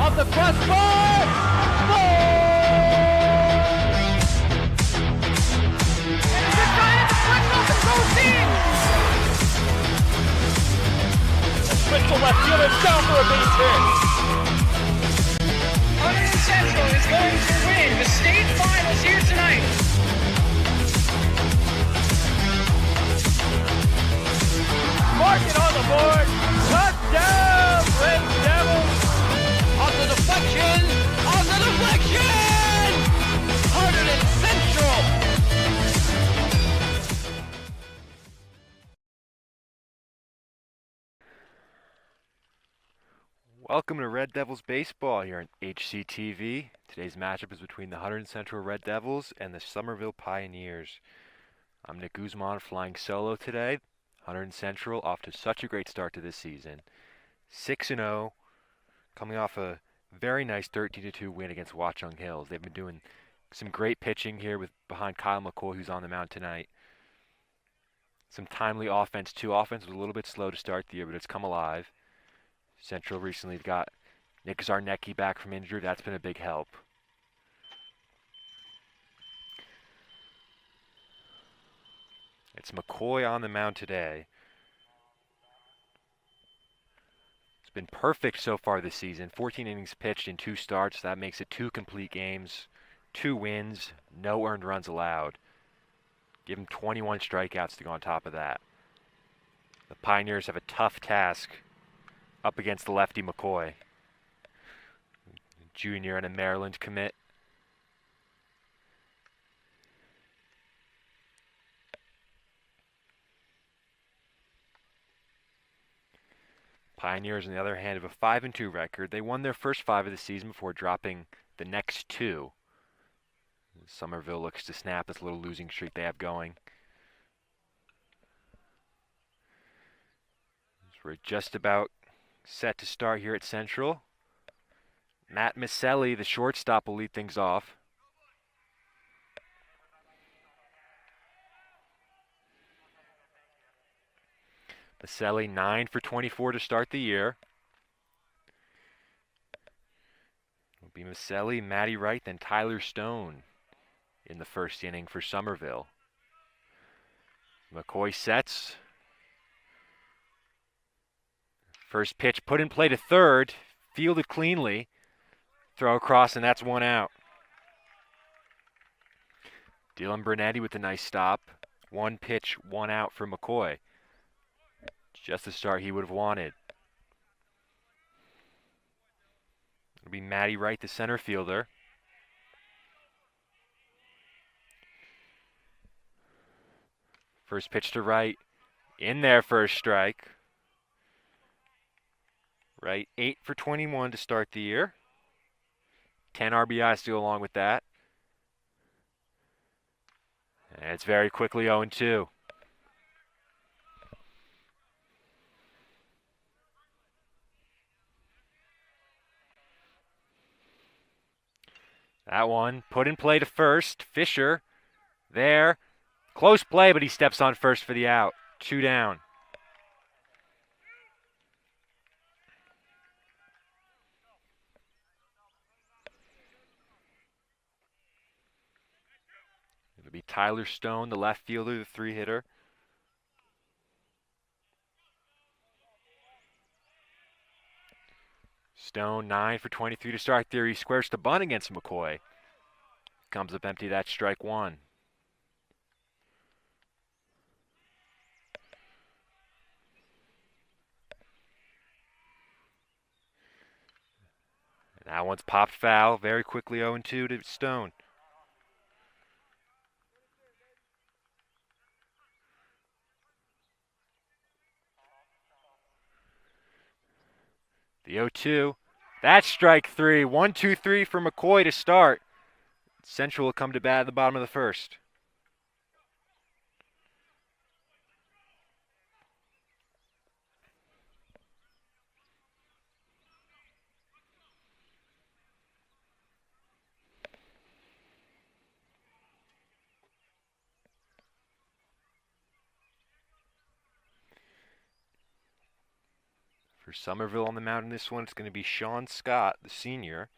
Off the crossbar! Goal! They're trying to deflect off the goal team! Sprint to left field, it's down for a base hit. Hunterdon Central is going to win the state finals here tonight. Mark it on the board. Touchdown, Red Devils. On the deflection. On the deflection. Hunterdon Central. Welcome to Red Devils Baseball here on HCTV. Today's matchup is between the Hunterdon Central Red Devils and the Somerville Pioneers. I'm Nick Guzman flying solo today. Hunterdon Central off to such a great start to this season. 6-0, coming off a very nice 13-2 win against Watchung Hills. They've been doing some great pitching here behind Kyle McCoy, who's on the mound tonight. Some timely offense too. Offense was a little bit slow to start the year, but it's come alive. Central recently got Nick Zarnecki back from injury. That's been a big help. It's McCoy on the mound today. It's been perfect so far this season. 14 innings pitched in 2 starts. That makes it 2 complete games, 2 wins, no earned runs allowed. Give him 21 strikeouts to go on top of that. The Pioneers have a tough task up against the lefty McCoy, junior and a Maryland commit. Pioneers, on the other hand, have a 5-2 record. They won their first 5 of the season before dropping the next 2. Somerville looks to snap this little losing streak they have going. So we're just about set to start here at Central. Matt Maselli, the shortstop, will lead things off. Maselli 9 for 24 to start the year. It'll be Maselli, Matty Wright, then Tyler Stone in the first inning for Somerville. McCoy sets. First pitch put in play to third, fielded cleanly. Throw across, and that's 1 out. Dylan Bernetti with a nice stop. 1 pitch, 1 out for McCoy. Just the start he would have wanted. It'll be Matty Wright, the center fielder. First pitch to Wright. In there for a strike. Wright 8 for 21 to start the year. 10 RBIs to go along with that. And it's very quickly 0-2. That one put in play to first. Fisher there. Close play, but he steps on first for the out. 2 down. It'll be Tyler Stone, the left fielder, the 3-hitter. Stone 9 for 23 to start there. He squares the bunt against McCoy. Comes up empty. That's strike 1. And that one's popped foul. Very quickly 0-2 to Stone. The 0-2. That's strike 3. 1-2-3 for McCoy to start. Central will come to bat at the bottom of the first. For Somerville on the mound in this one, it's going to be Sean Scott, the senior.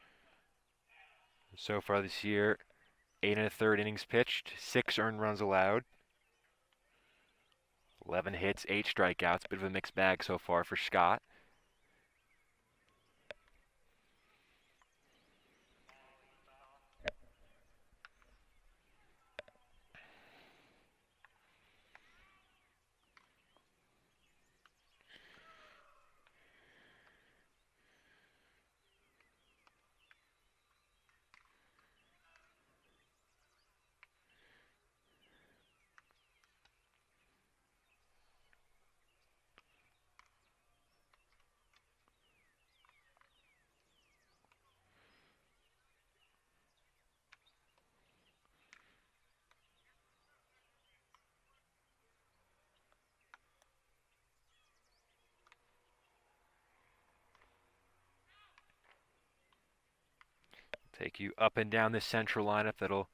So far this year, 8 1/3 innings pitched, 6 earned runs allowed, 11 hits, 8 strikeouts. Bit of a mixed bag so far for Scott. Take you up and down this central lineup that'll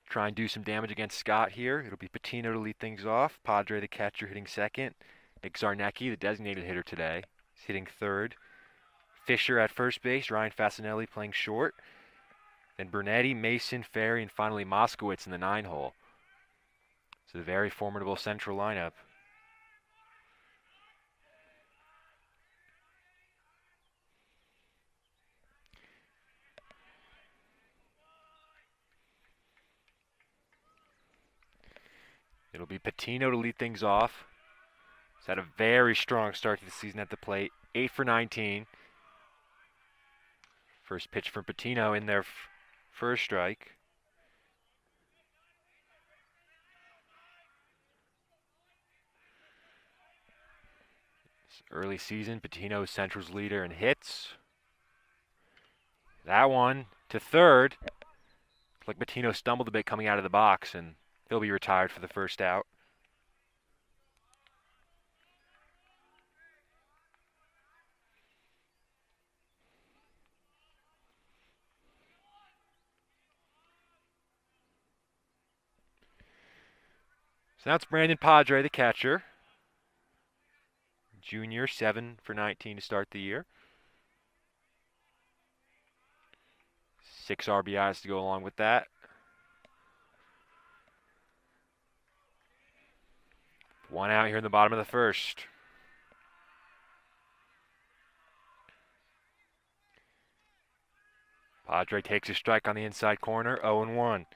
try and do some damage against Scott here. It'll be Patino to lead things off. Padre, the catcher, hitting second. Nick Zarnecki, the designated hitter today, is hitting third. Fisher at first base. Ryan Fasinelli playing short. Then Bernetti, Mason, Ferry, and finally Moskowitz in the 9-hole. It's a very formidable central lineup. It'll be Patino to lead things off. He's had a very strong start to the season at the plate. 8 for 19. First pitch from Patino in there, first strike. This early season, Patino is Central's leader in hits. That one to third. Looks like Patino stumbled a bit coming out of the box, and he'll be retired for the first out. So now it's Brandon Padre, the catcher. Junior, 7 for 19 to start the year. 6 RBIs to go along with that. One out here in the bottom of the first. Padre takes a strike on the inside corner, 0-1.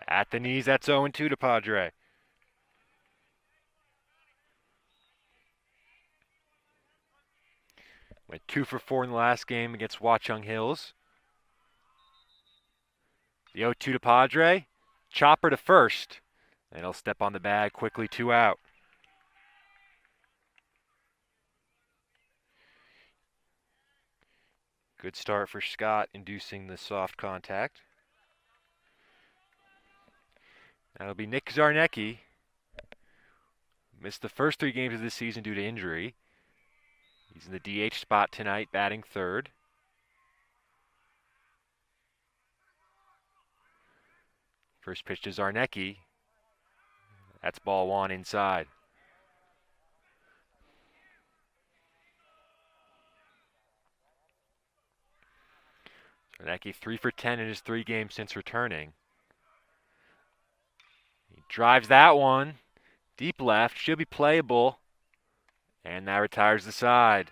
At the knees, that's 0-2 to Padre. Went 2 for 4 in the last game against Watchung Hills. The 0-2 to Padre. Chopper to first. And he'll step on the bag quickly, 2 out. Good start for Scott, inducing the soft contact. That'll be Nick Zarnecki. Missed the first 3 games of this season due to injury. He's in the DH spot tonight, batting third. First pitch to Zarnecki. That's ball 1 inside. Zarnecki 3 for 10 in his 3 games since returning. He drives that one. Deep left, should be playable. And that retires the side.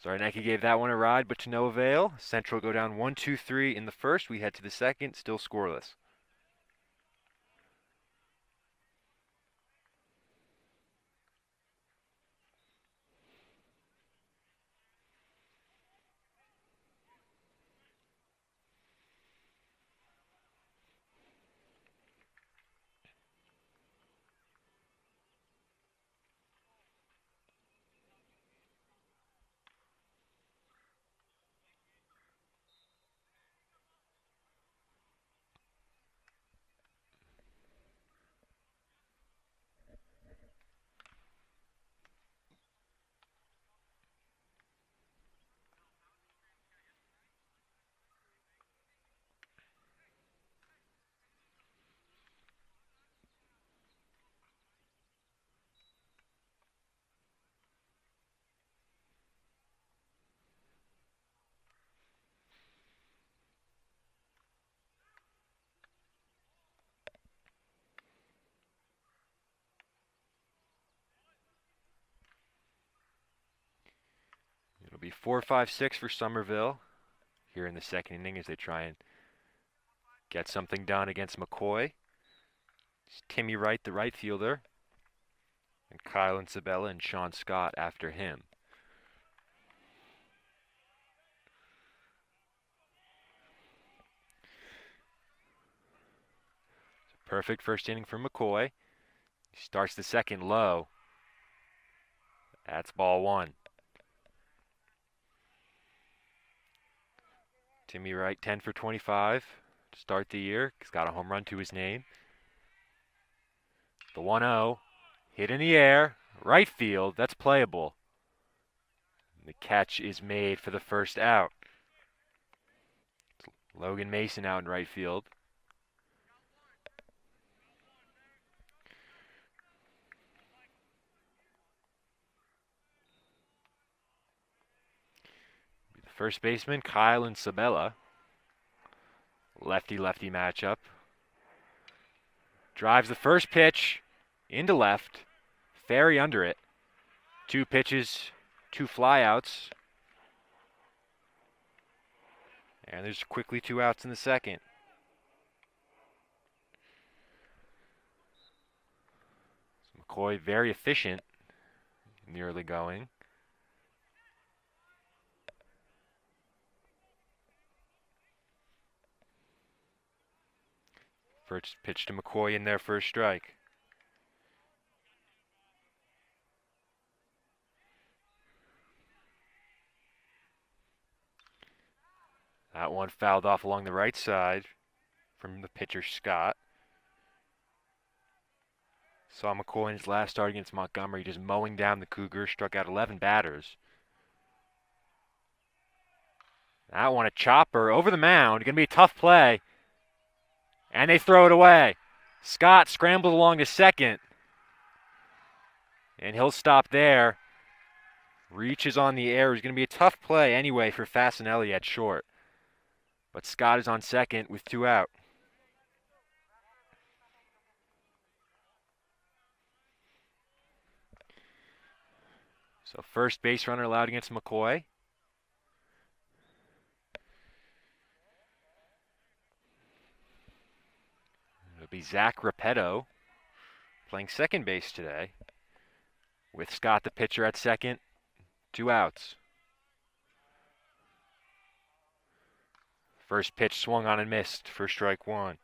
Zarnecki gave that one a ride, but to no avail. Central go down 1-2-3 in the first. We head to the second, still scoreless. It'll be 4-5-6 for Somerville here in the second inning as they try and get something done against McCoy. It's Timmy Wright, the right fielder, and Kyle and Sabella and Sean Scott after him. Perfect first inning for McCoy. He starts the second low. That's ball one. Timmy Wright, 10 for 25 to start the year. He's got a home run to his name. The 1-0, hit in the air, right field, that's playable. The catch is made for the first out. Logan Mason out in right field. The first baseman, Kyle and Sabella. Lefty-lefty matchup. Drives the first pitch into left. Ferry under it. 2 pitches, 2 flyouts. And there's quickly 2 outs in the second. So McCoy very efficient in the early going. First pitch to McCoy in there for a strike. That one fouled off along the right side from the pitcher, Scott. Saw McCoy in his last start against Montgomery just mowing down the Cougars, struck out 11 batters. That one a chopper over the mound, gonna be a tough play. And they throw it away. Scott scrambles along to second. And he'll stop there. Reaches on the air. It's going to be a tough play anyway for Fasanelli at short. But Scott is on second with 2 out. So first base runner allowed against McCoy. It'll be Zach Repetto playing second base today with Scott the pitcher at second. 2 outs. First pitch swung on and missed for strike 1.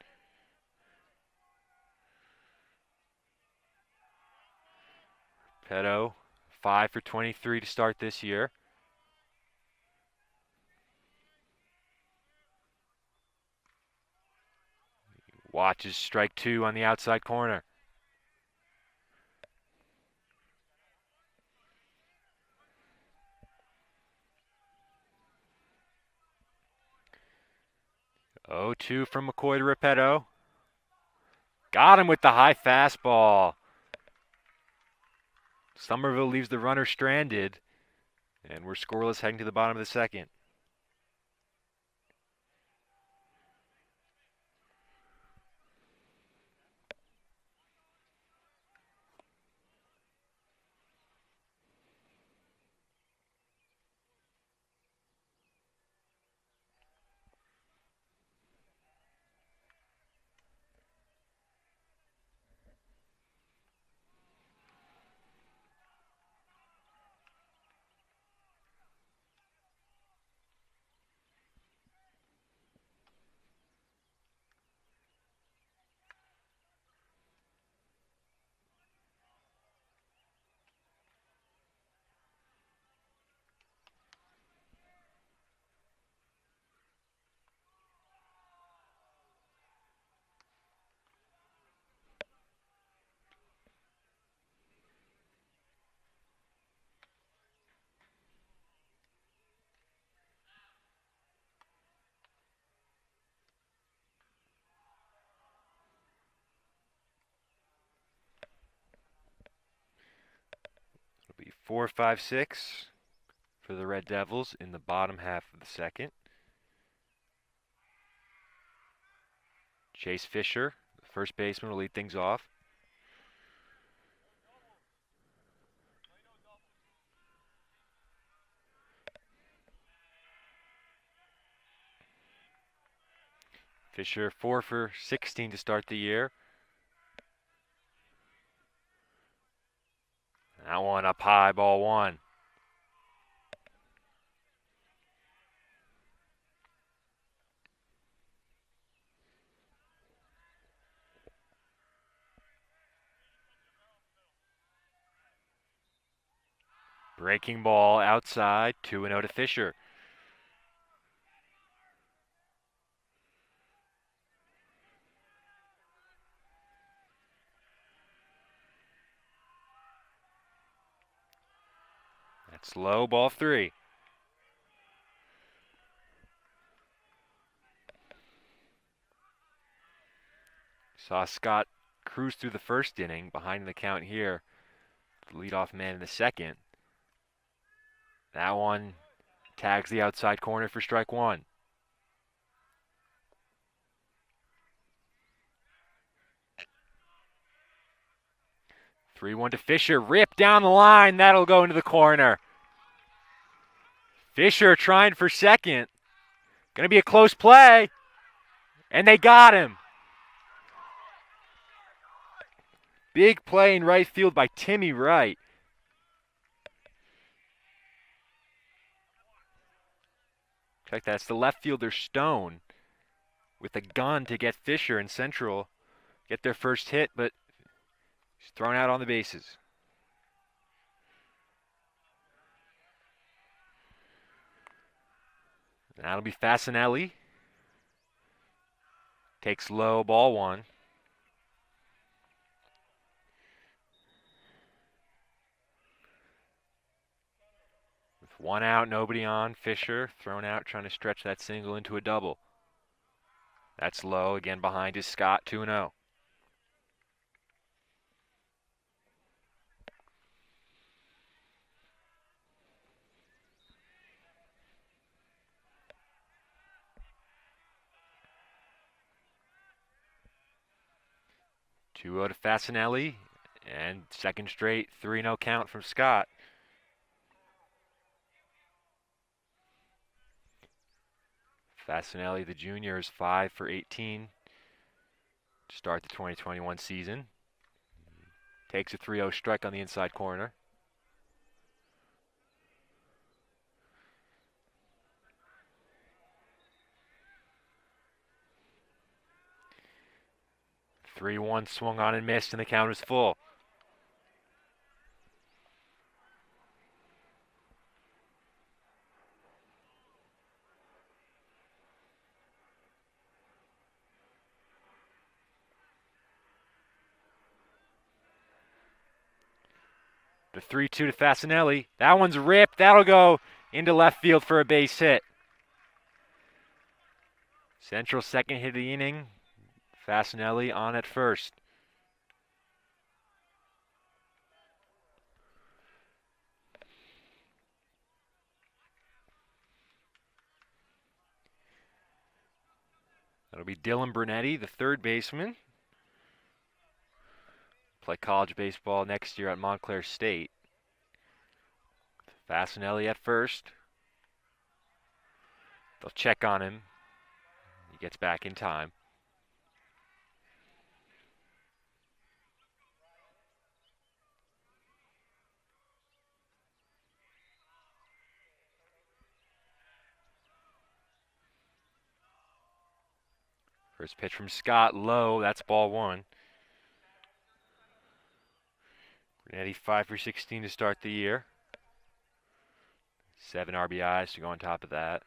Repetto 5 for 23 to start this year. Watches strike 2 on the outside corner. Oh, 2 from McCoy to Repetto. Got him with the high fastball. Somerville leaves the runner stranded, and we're scoreless heading to the bottom of the second. It'll be 4-5-6 for the Red Devils in the bottom half of the second. Chase Fisher, the first baseman, will lead things off. Fisher 4 for 16 to start the year. That one up high, ball one. Breaking ball outside, 2-0 to Fisher. That's low, ball three. Saw Scott cruise through the first inning, behind the count here. The leadoff man in the second. That one tags the outside corner for strike one. Three-one to Fisher, ripped down the line, that'll go into the corner. Fisher trying for second. Gonna be a close play, and they got him. Big play in right field by Timmy Wright. Check that, that's the left fielder Stone with a gun to get Fisher and Central get their first hit, but he's thrown out on the bases. That'll be Fasinelli. Takes low, ball one. With one out, nobody on, Fisher thrown out, trying to stretch that single into a double. That's low, again behind is Scott, 2-0. Two-0 to Fasinelli, and second straight 3-0 count from Scott. Fasinelli, the junior, is 5 for 18 to start the 2021 season. Takes a 3-0 strike on the inside corner. Three-one swung on and missed, and the count is full. The 3-2 to Fasinelli. That one's ripped. That'll go into left field for a base hit. Central second hit of the inning. Fasinelli on at first. That'll be Dylan Bernetti, the third baseman. Play college baseball next year at Montclair State. Fasinelli at first. They'll check on him. He gets back in time. First pitch from Scott, low, that's ball one. Bernetti 5 for 16 to start the year. 7 RBIs to go on top of that.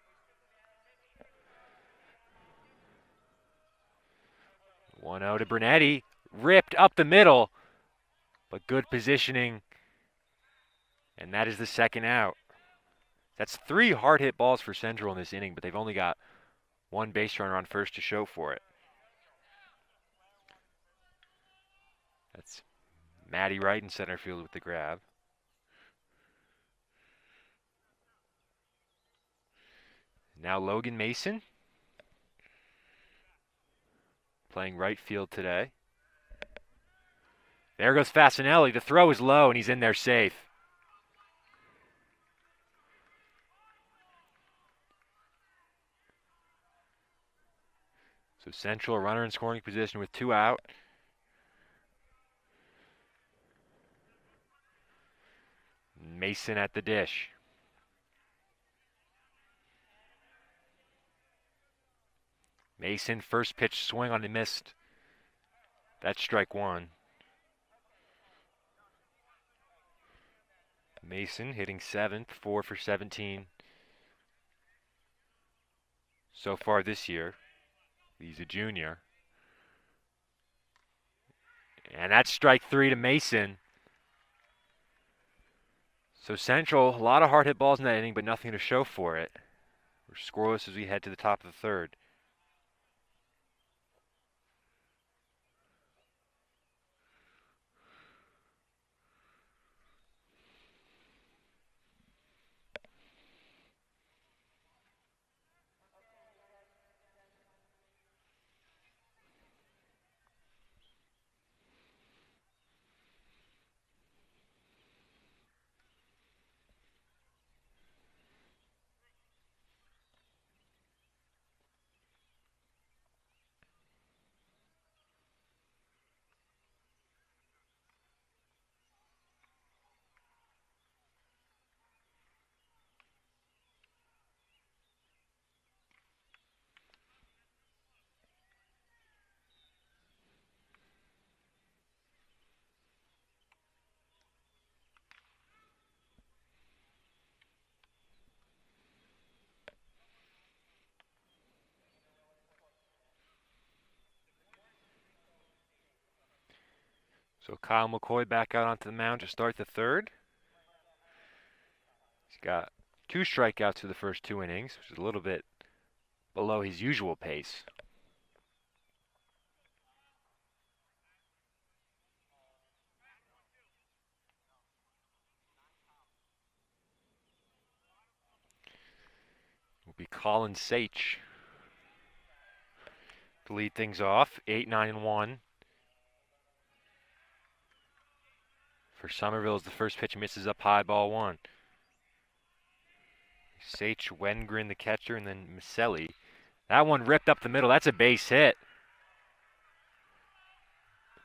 1-0 to Bernetti, ripped up the middle, but good positioning, and that is the second out. That's 3 hard hit balls for Central in this inning, but they've only got 1 base runner on first to show for it. That's Matty Wright in center field with the grab. Now Logan Mason playing right field today. There goes Fasinelli. The throw is low and he's in there safe. So Central, a runner in scoring position with 2 out. Mason at the dish. Mason, first pitch swing on the missed. That's strike 1. Mason hitting 7th, 4 for 17 so far this year. He's a junior. And that's strike 3 to Mason. So Central, a lot of hard hit balls in that inning, but nothing to show for it. We're scoreless as we head to the top of the 3rd. So Kyle McCoy back out onto the mound to start the 3rd. He's got 2 strikeouts through the first 2 innings, which is a little bit below his usual pace. Will be Colin Sach to lead things off. 8-9-1. For Somerville as the first pitch misses up high, ball 1. Sach, Wengren the catcher, and then Maselli. That one ripped up the middle. That's a base hit.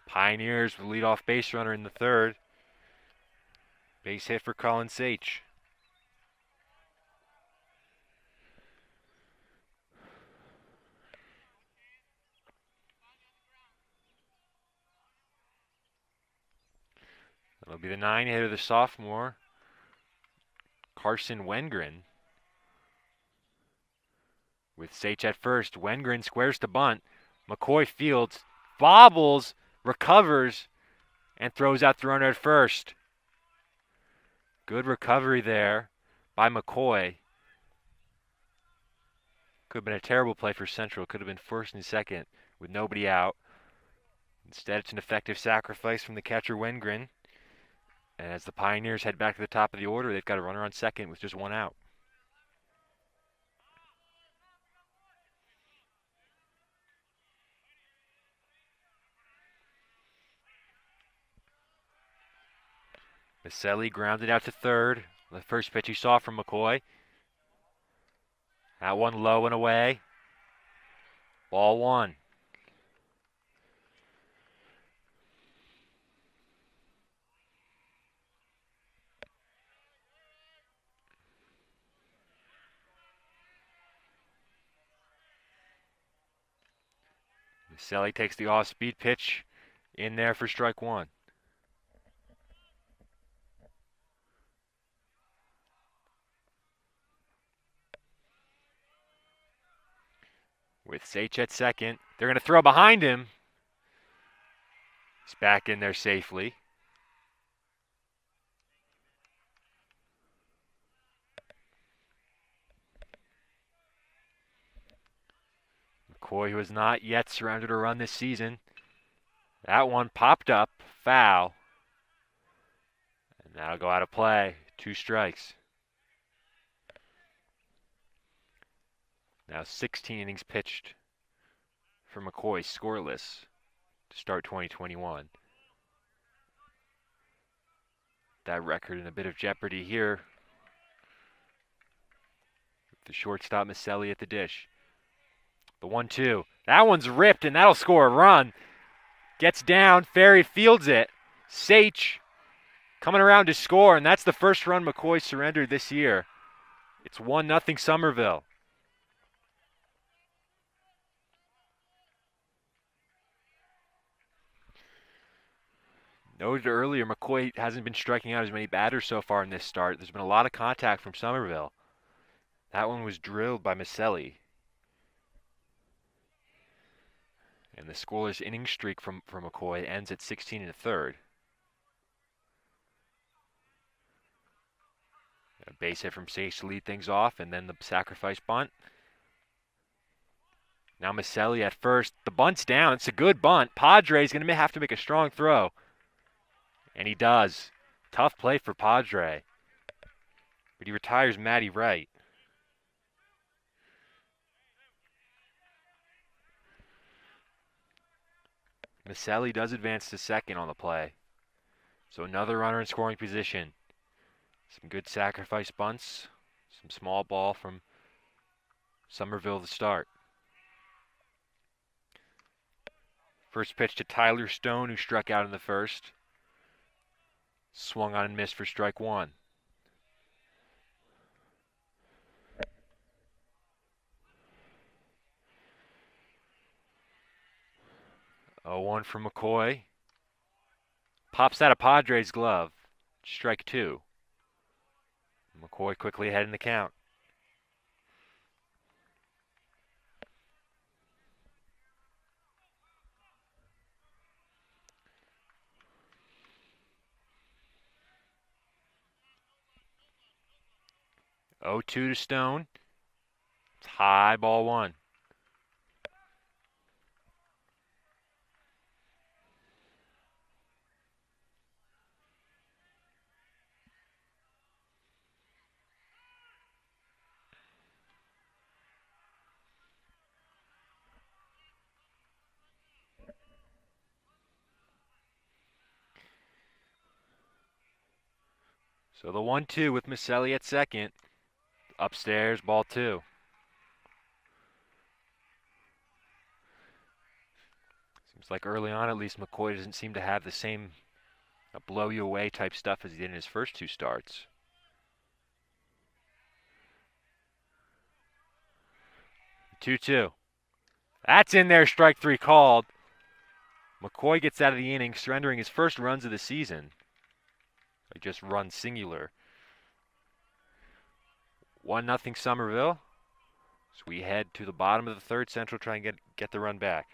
Pioneers with leadoff base runner in the 3rd. Base hit for Colin Sach. That'll be the 9 hitter, the sophomore, Carson Wengren. With Sach at first, Wengren squares to bunt. McCoy fields, bobbles, recovers, and throws out the runner at first. Good recovery there by McCoy. Could have been a terrible play for Central. Could have been first and second with nobody out. Instead, it's an effective sacrifice from the catcher Wengren. And as the Pioneers head back to the top of the order, they've got a runner on second with just 1 out. Maselli grounded out to 3rd. The first pitch he saw from McCoy. That one low and away. Ball 1. Maselli takes the off-speed pitch in there for strike 1. With Sach at second, they're going to throw behind him. He's back in there safely. McCoy, who has not yet surrounded a run this season. That one popped up, foul. And that'll go out of play. 2 strikes. Now 16 innings pitched for McCoy, scoreless to start 2021. That record in a bit of jeopardy here. The shortstop Maselli at the dish. The 1-2. That one's ripped, and that'll score a run. Gets down. Ferry fields it. Sage coming around to score, and that's the first run McCoy surrendered this year. It's 1-0 Somerville. Noted earlier, McCoy hasn't been striking out as many batters so far in this start. There's been a lot of contact from Somerville. That one was drilled by Maselli. And the scoreless inning streak from McCoy ends at 16 1/3. A base hit from Sage to lead things off, and then the sacrifice bunt. Now Maselli at first. The bunt's down. It's a good bunt. Padre's going to have to make a strong throw. And he does. Tough play for Padre. But he retires Matty Wright. Maselli does advance to second on the play. So another runner in scoring position. Some good sacrifice bunts. Some small ball from Somerville to start. First pitch to Tyler Stone, who struck out in the first. Swung on and missed for strike one. Oh, 1 from McCoy. Pops out of Padre's glove. Strike two. McCoy quickly ahead in the count. Oh, 2 to Stone. It's high, ball one. So the 1-2 with Maselli at second. Upstairs, ball two. Seems like early on, at least, McCoy doesn't seem to have the same blow you away type stuff as he did in his first two starts. 2-2. That's in there, strike three called. McCoy gets out of the inning, surrendering his first runs of the season. Just run singular. 1-0 Somerville. So we head to the bottom of the third. Central try and get the run back.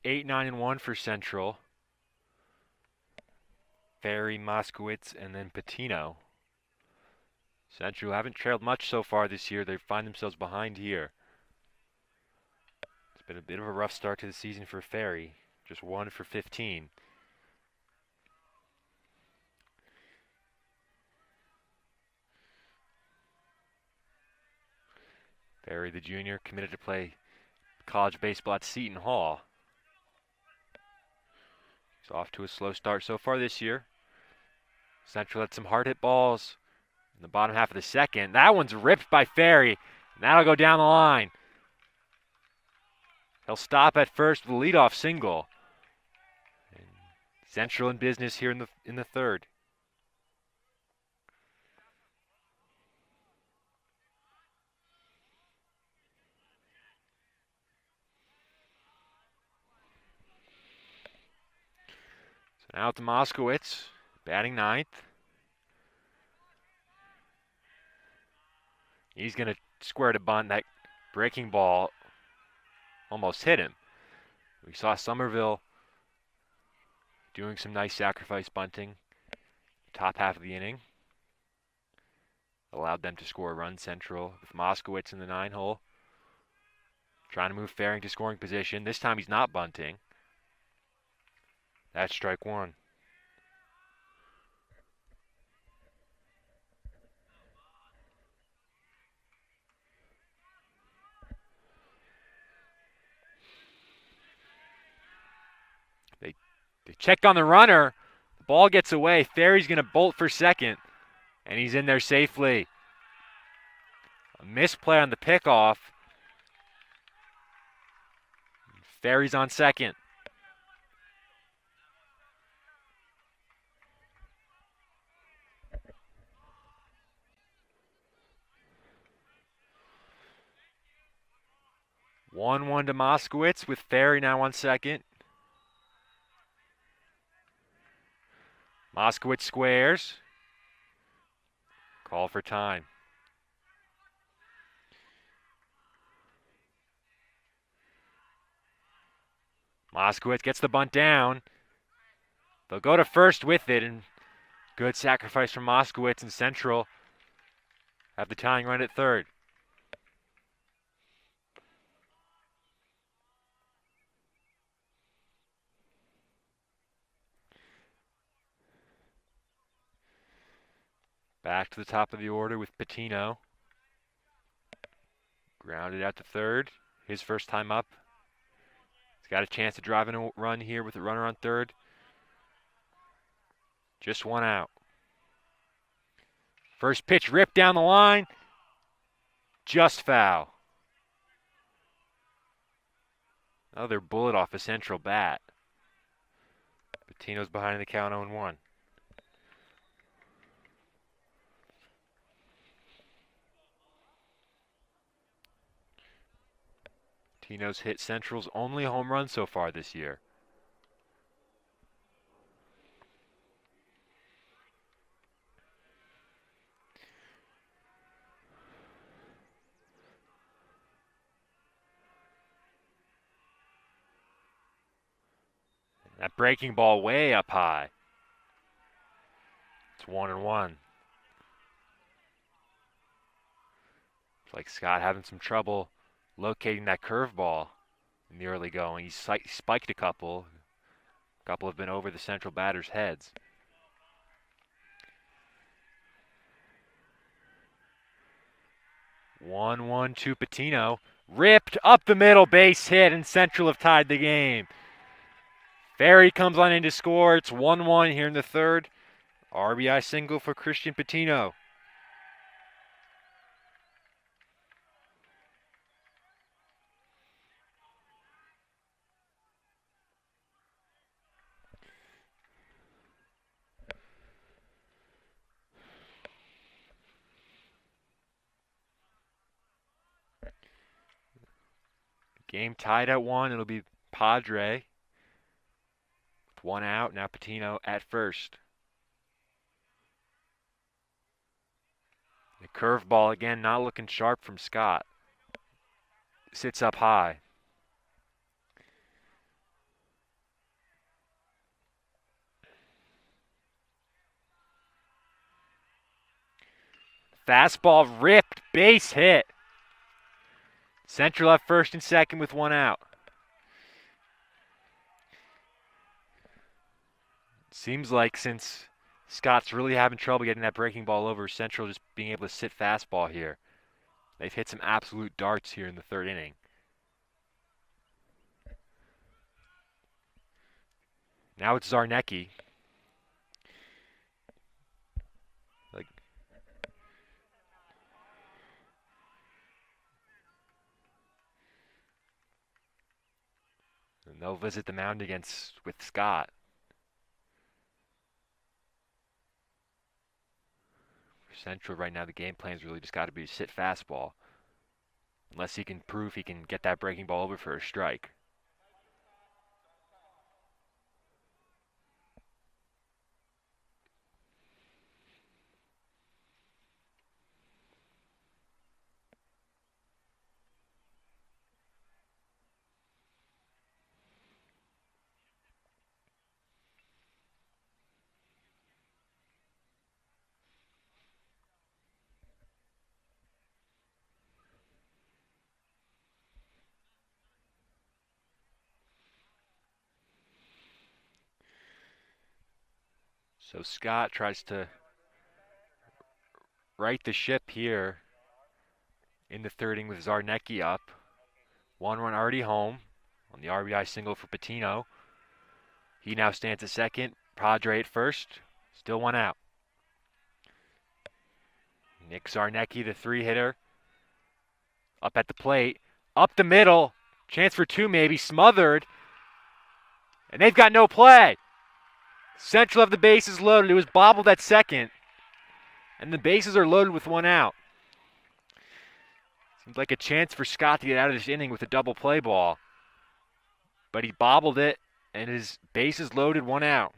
Eight, 9, and 1 for Central. Ferry, Moskowitz, and then Patino. Central haven't trailed much so far this year. They find themselves behind here. It's been a bit of a rough start to the season for Ferry. Just 1 for 15. Ferry, the junior, committed to play college baseball at Seton Hall. He's off to a slow start so far this year. Central had some hard hit balls in the bottom half of the second. That one's ripped by Ferry, and that'll go down the line. He'll stop at first with a leadoff single. And Central in business here in the third. So now to Moskowitz, batting ninth. He's going to square to bunt. That breaking ball almost hit him. We saw Somerville doing some nice sacrifice bunting top half of the inning. Allowed them to score a run. Central with Moskowitz in the 9-hole. Trying to move Faring to scoring position. This time he's not bunting. That's strike one. They check on the runner. The ball gets away. Ferry's going to bolt for second. And he's in there safely. A misplay on the pickoff. Ferry's on second. One to Moskowitz with Ferry now on second. Moskowitz squares. Call for time. Moskowitz gets the bunt down. They'll go to first with it, and good sacrifice from Moskowitz, and Central have the tying run at third. Back to the top of the order with Patino. Grounded out to third. His first time up. He's got a chance to drive in a run here with a runner on third. Just one out. First pitch ripped down the line. Just foul. Another bullet off a Central bat. Patino's behind the count 0-1. Patino's hit Central's only home run so far this year. That breaking ball way up high. It's 1-1. It's like Scott having some trouble locating that curveball in the early going. He spiked a couple. A couple have been over the Central batters' heads. One to Patino. Ripped up the middle, base hit, and Central have tied the game. Ferry comes on in to score. It's 1-1 here in the third. RBI single for Christian Patino. Game tied at 1. It'll be Padre. With one out. Now Patino at first. The curveball again, not looking sharp from Scott. Sits up high. Fastball ripped, base hit. Central at first and second with one out. Seems like since Scott's really having trouble getting that breaking ball over, Central just being able to sit fastball here. They've hit some absolute darts here in the third inning. Now it's Zarnecki. And they'll visit the mound with Scott. For Central right now, the game plan's really just got to be sit fastball. Unless he can prove he can get that breaking ball over for a strike. So Scott tries to right the ship here in the third inning with Zarnecki up. One run already home on the RBI single for Patino. He now stands at second. Padre at first. Still one out. Nick Zarnecki, the three-hitter, up at the plate. Up the middle. Chance for two maybe. Smothered. And they've got no play. Central have the bases loaded. It was bobbled at second. And the bases are loaded with one out. Seems like a chance for Scott to get out of this inning with a double play ball. But he bobbled it, and his bases loaded, one out.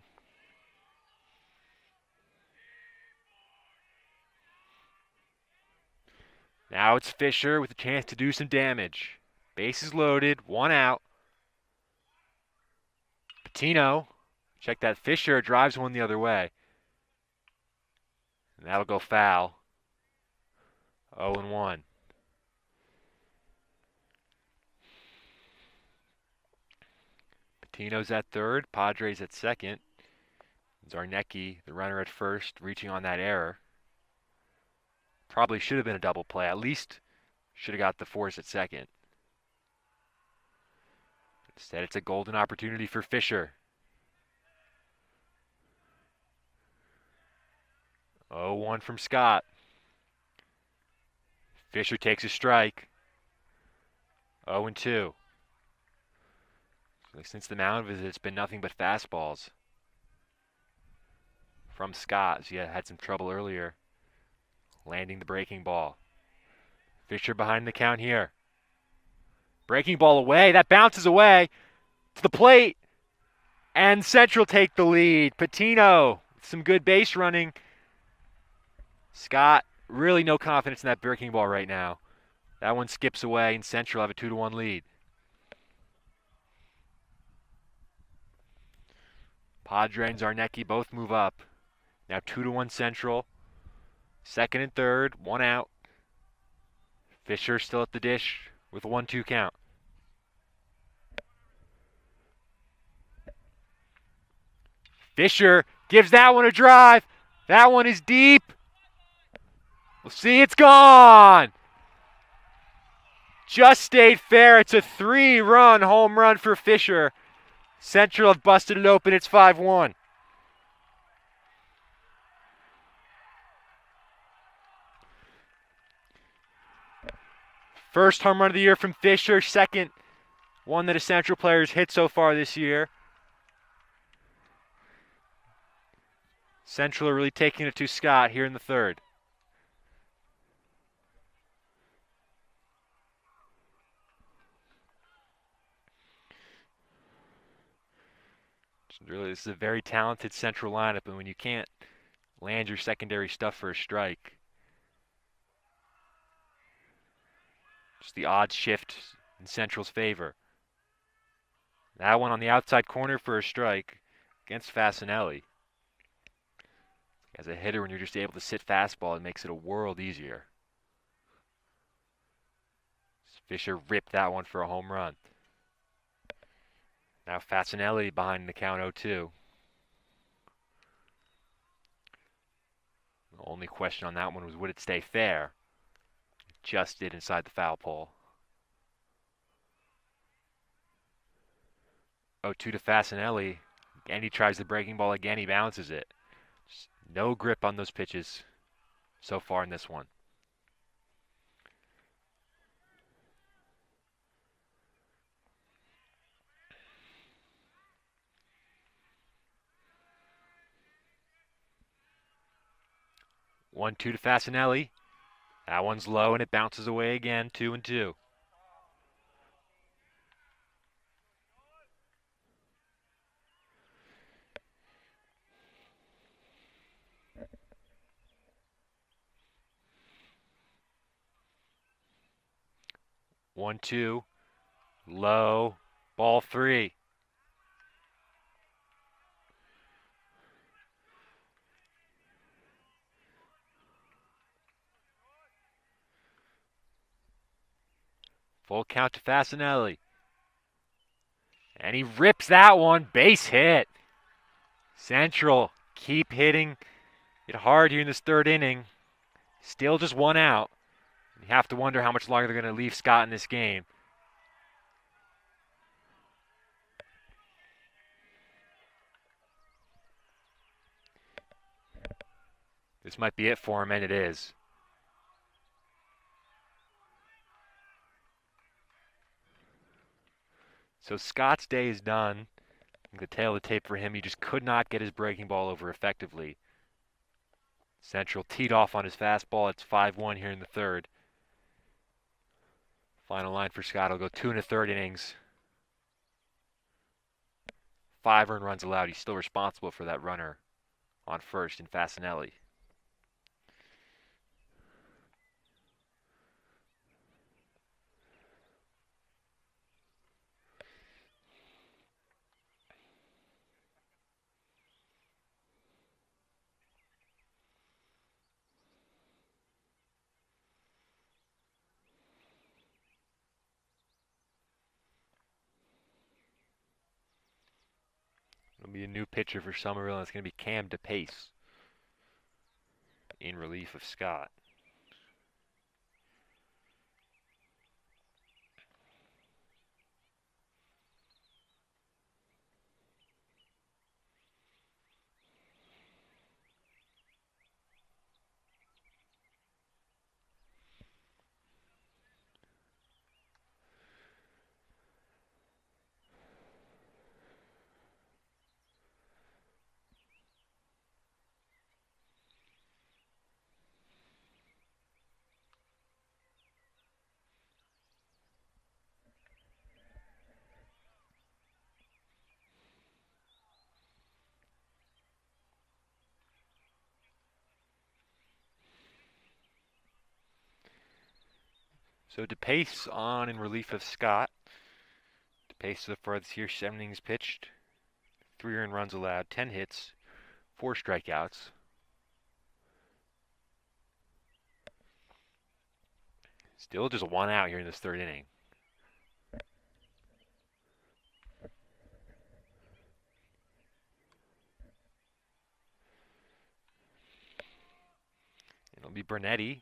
Now it's Fisher with a chance to do some damage. Bases loaded, one out. Patino, check that. Fisher drives one the other way. And that'll go foul. 0-1. Patino's at third, Padres at second. Zarnecki, the runner at first, reaching on that error. Probably should have been a double play. At least should have got the force at second. Instead, it's a golden opportunity for Fisher. 0-1 from Scott. Fisher takes a strike. 0-2. Since the mound visit, it's been nothing but fastballs from Scott. He had some trouble earlier landing the breaking ball. Fisher behind the count here. Breaking ball away. That bounces away to the plate. And Central take the lead. Patino, some good base running. Scott, really no confidence in that breaking ball right now. That one skips away, and Central have a 2-1 lead. Padre and Zarnecki both move up. Now 2-1 Central. Second and third, one out. Fisher still at the dish with a 1-2 count. Fisher gives that one a drive. That one is deep. We'll see, it's gone. Just stayed fair. It's a 3-run home run for Fisher. Central have busted it open. It's 5-1. First home run of the year from Fisher. Second one that a Central player's hit so far this year. Central are really taking it to Scott here in the third. Really, this is a very talented Central lineup, and when you can't land your secondary stuff for a strike, just the odds shift in Central's favor. That one on the outside corner for a strike against Fasinelli. As a hitter, when you're just able to sit fastball, it makes it a world easier. Fisher ripped that one for a home run. Now Fasinelli behind the count 0-2. The only question on that one was, would it stay fair? It just did inside the foul pole. 0-2 to Fasinelli. And he tries the breaking ball again. He bounces it. Just no grip on those pitches so far in this one. One, two to Fasinelli. That one's low and it bounces away again. 2-2. One, two. Low. Ball 3. Full count to Fasinelli. And he rips that one. Base hit. Central keep hitting it hard here in this third inning. Still just one out. You have to wonder how much longer they're going to leave Scott in this game. This might be it for him, and it is. So Scott's day is done. The tail of the tape for him, he just could not get his breaking ball over effectively. Central teed off on his fastball. It's 5-1 here in the third. Final line for Scott will go 2 1/3 innings. 5 earned runs allowed. He's still responsible for that runner on first in Fasanelli. It'll be a new pitcher for Somerville, and it's going to be Cam DePace in relief of Scott. So DePace on in relief of Scott. DePace so far this year, 7 innings pitched, 3 earned runs allowed, 10 hits, 4 strikeouts. Still just 1 out here in this third inning. It'll be Bernetti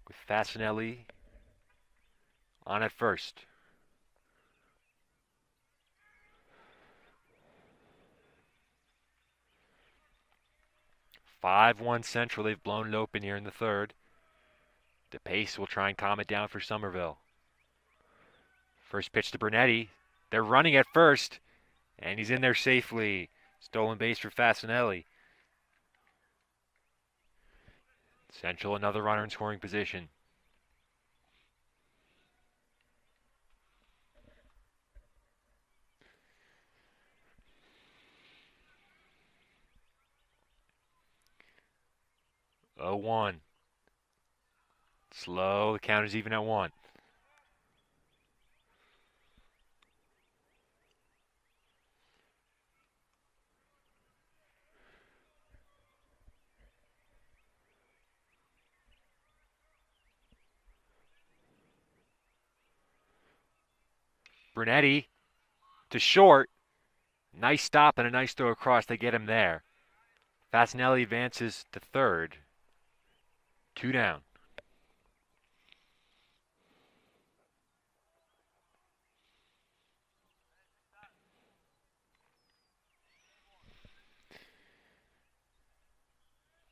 with Fasanelli on at first. "5-1 Central. They've blown it open here in the third. DePace will try and calm it down for Somerville. First pitch to Bernetti. They're running at first, and he's in there safely. Stolen base for Fasanelli. Central, another runner in scoring position. Oh, 1. Slow, the count is even at 1. Bernetti to short. Nice stop and a nice throw across. They get him there. Fasanelli advances to third. 2 down.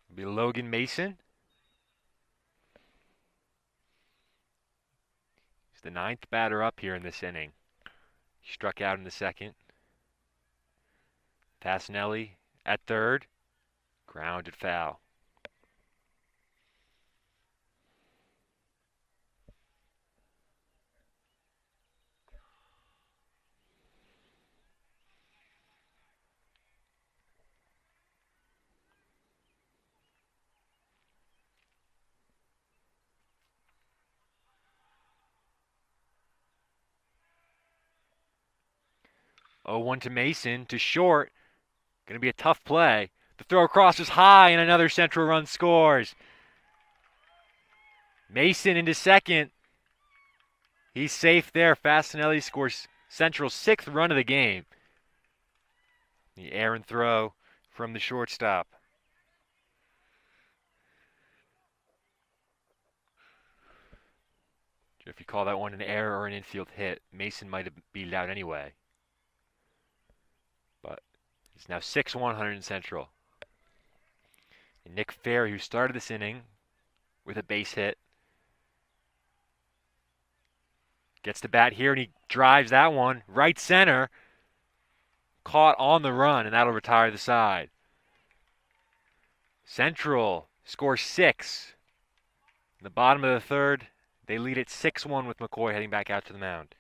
It'll be Logan Mason. He's the 9th batter up here in this inning. He struck out in the second. Fasanelli at third. Grounded foul. Oh, 1 to Mason to short. Going to be a tough play. The throw across is high, and another Central run scores. Mason into second. He's safe there. Fasanelli scores Central's 6th run of the game. The errant throw from the shortstop. If you call that one an error or an infield hit, Mason might have beat it out anyway. But it's now 6-1 Hunterdon Central. And Nick Ferry, who started this inning with a base hit, gets the bat here and he drives that one right center. Caught on the run, and that'll retire the side. Central scores 6. In the bottom of the third, they lead it 6-1 with McCoy heading back out to the mound.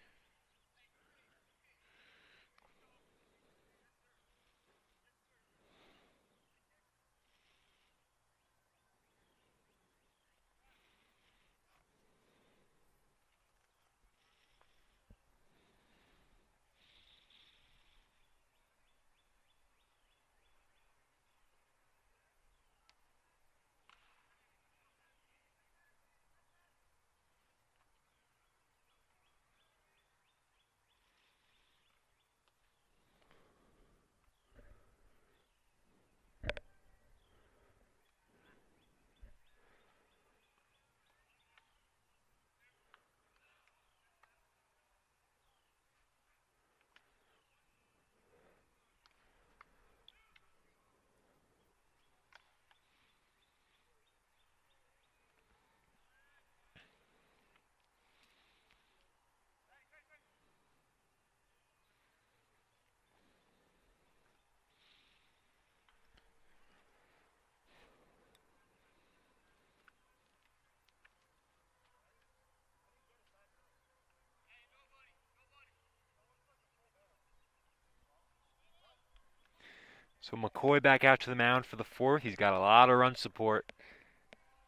So McCoy back out to the mound for the fourth. He's got a lot of run support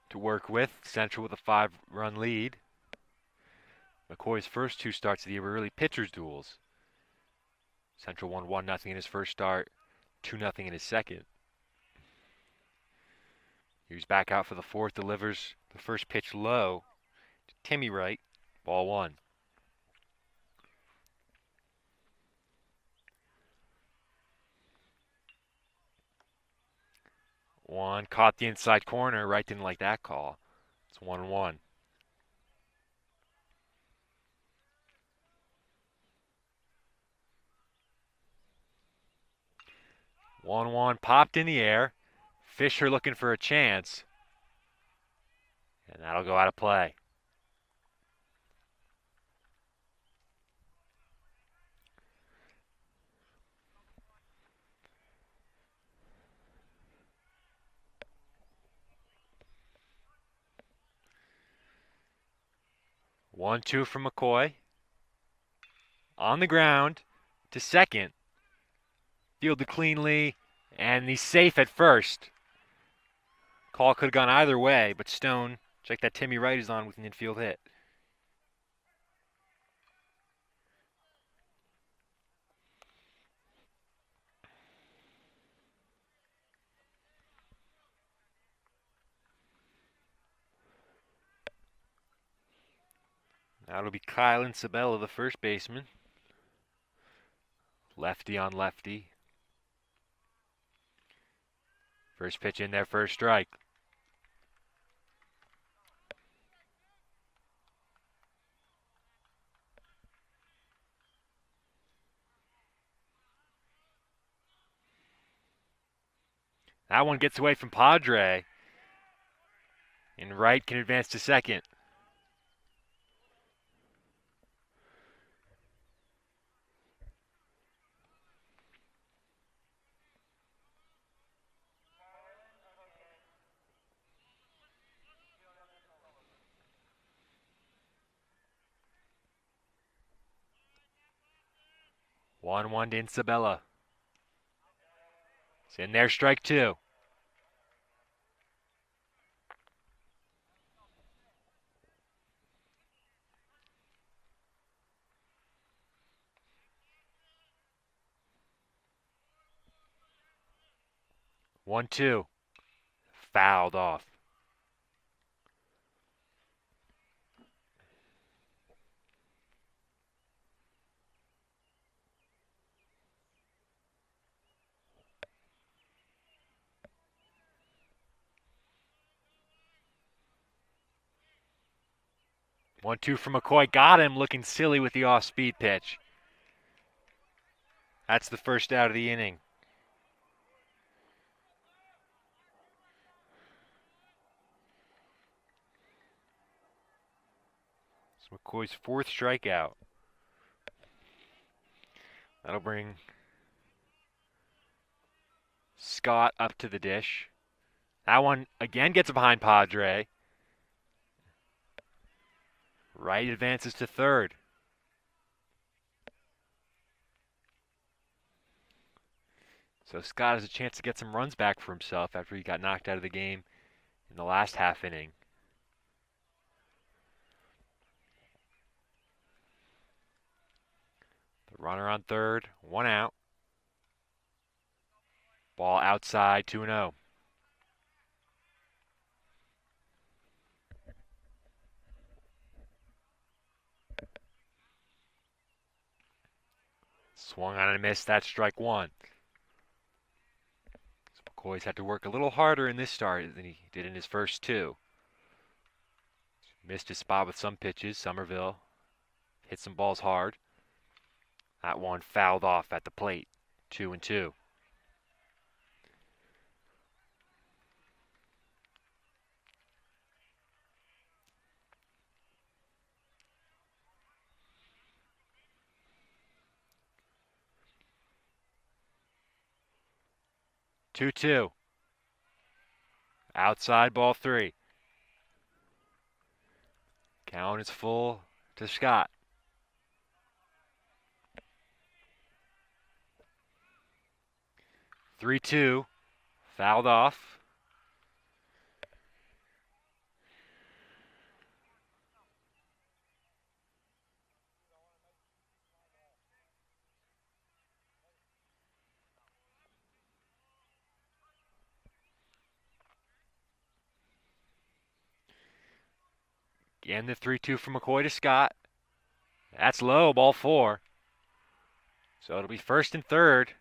to work with. Central with a 5-run lead. McCoy's first 2 starts of the year were really pitcher's duels. Central won 1-0 in his first start, 2-0 in his second. He's back out for the fourth, delivers the first pitch low to Timmy Wright, ball 1. 1, caught the inside corner. Wright didn't like that call. It's 1-1. One popped in the air. Fisher looking for a chance. And that'll go out of play. One, 2 from McCoy. On the ground to second. Fielded cleanly, and he's safe at first. Call could have gone either way, but Stone, check that Timmy Wright is on with an infield hit. That'll be Kylan Sabella, the first baseman. Lefty on lefty. First pitch in there, first strike. That one gets away from Padre. And Wright can advance to second. One to Isabella. It's in there, strike 2. One, 2. Fouled off. 1-2 from McCoy. Got him looking silly with the off-speed pitch. That's the first out of the inning. It's McCoy's fourth strikeout. That'll bring Scott up to the dish. That one again gets behind Padre. Wright advances to third. So Scott has a chance to get some runs back for himself after he got knocked out of the game in the last half inning. The runner on third, 1 out. Ball outside, 2-0. Swung on and a miss. That's strike one. So McCoy's had to work a little harder in this start than he did in his first two. Missed his spot with some pitches. Somerville hit some balls hard. That one fouled off at the plate. 2-2. Two. Outside, ball 3. Count is full to Scott. Three-two. Fouled off. Again, the 3-2 from McCoy to Scott. That's low, ball 4. So it'll be first and third.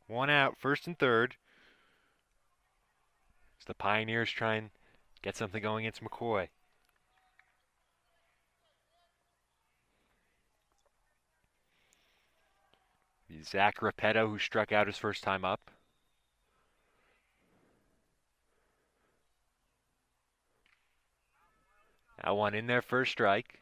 One out, first and third. As the Pioneers try and get something going against McCoy. Zach Repetto, who struck out his first time up. That one in there for a strike.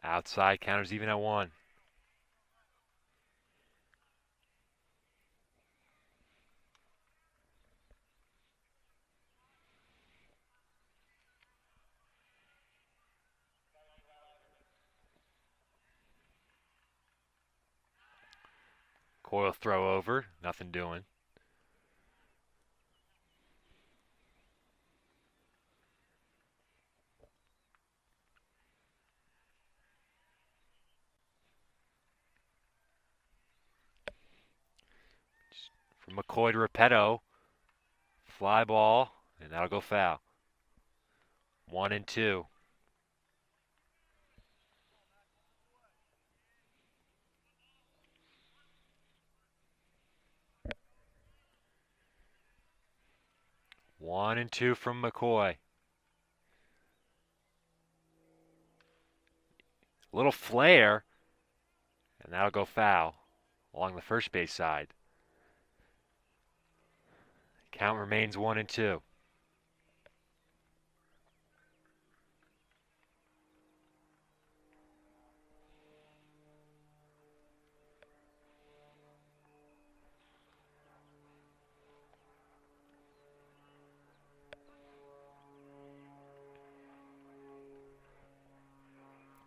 Outside, counters even at 1. Coyle throw over, nothing doing. From McCoy to Repetto. Fly ball, and that'll go foul. 1-2. One and two from McCoy. A little flare, and that'll go foul along the first base side. Count remains 1-2.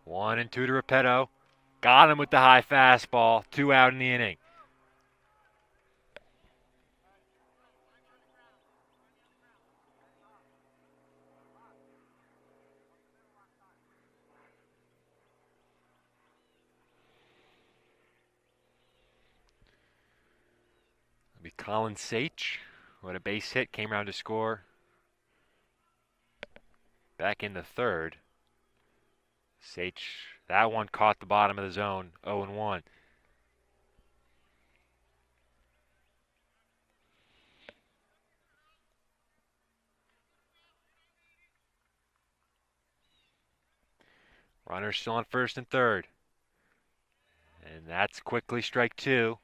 One and two to Repetto. Got him with the high fastball. 2 out in the inning. It'll be Colin Sage, who had a base hit, came around to score. Back in the third. Sage, that one caught the bottom of the zone, 0-1. Runner still on first and third. And that's quickly strike two.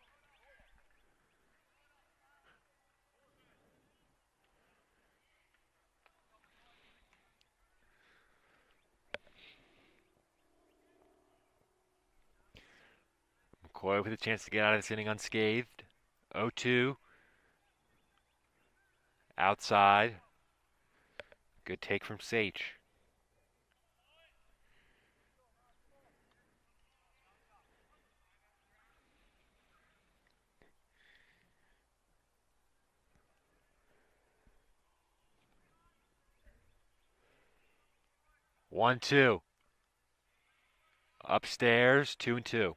McCoy with a chance to get out of this inning unscathed. 0-2. Outside. Good take from Sage. One, two. Upstairs, 2-2.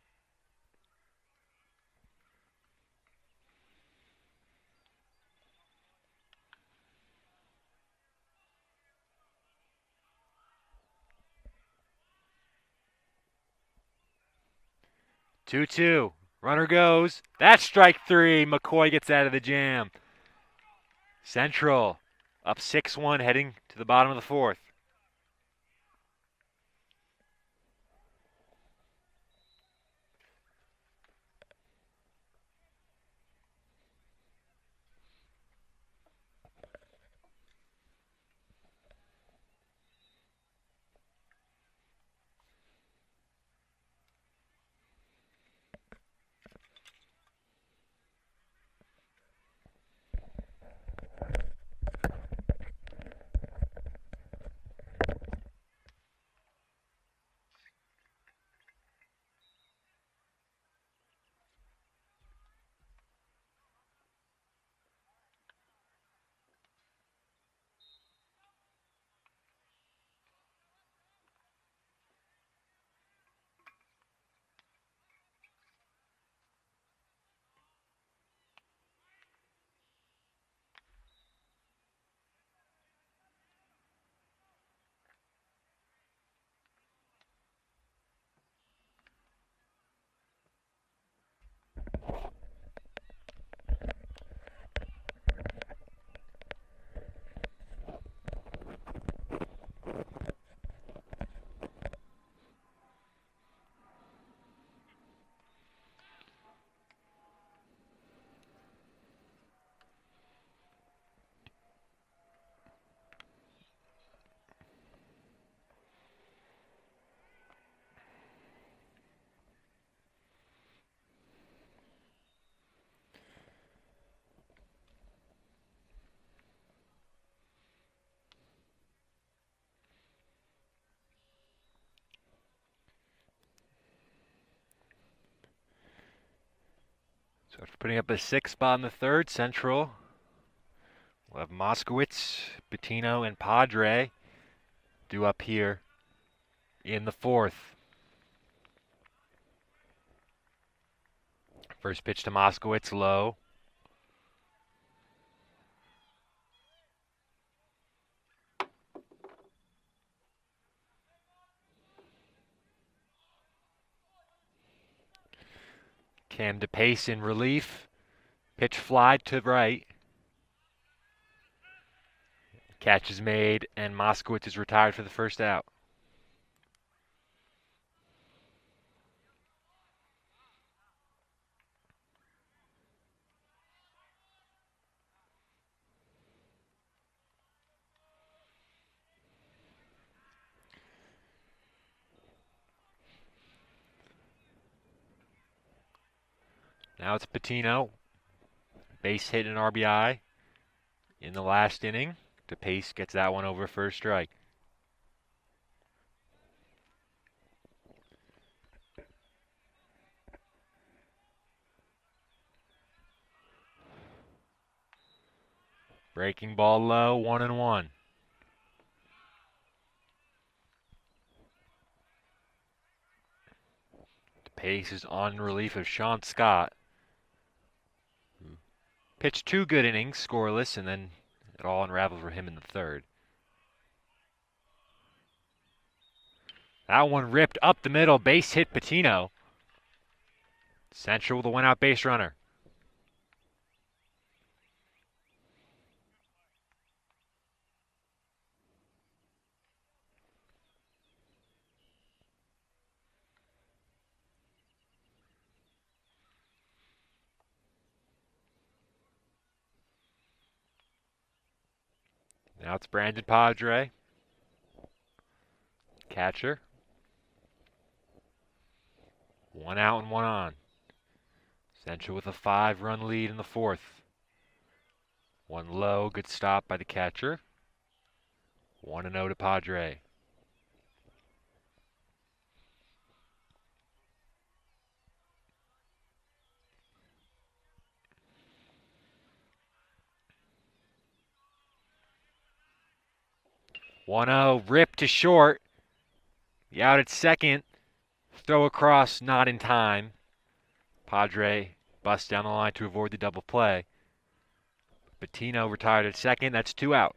Two. Runner goes. That's strike three. McCoy gets out of the jam. Central up 6-1 heading to the bottom of the fourth. So after putting up a 6 spot in the third, Central will have Moskowitz, Bettino, and Padre due up here in the fourth. First pitch to Moskowitz, low. Cam DePace in relief. Pitch fly to right. Catch is made, and Moskowitz is retired for the first out. Now it's Bettino. Base hit and RBI in the last inning. DePace gets that one over first strike. Breaking ball low, 1-1. DePace is on relief of Sean Scott. Pitched 2 good innings, scoreless, and then it all unraveled for him in the third. That one ripped up the middle. Base hit Patino. Central with a one-out base runner. Now it's Brandon Padre. Catcher. One out and one on. Central with a 5-run lead in the fourth. One low, good stop by the catcher. 1-0 to Padre. One 0 rip to short. The out at second. Throw across, not in time. Padre busts down the line to avoid the double play. Patino retired at second. That's 2 out.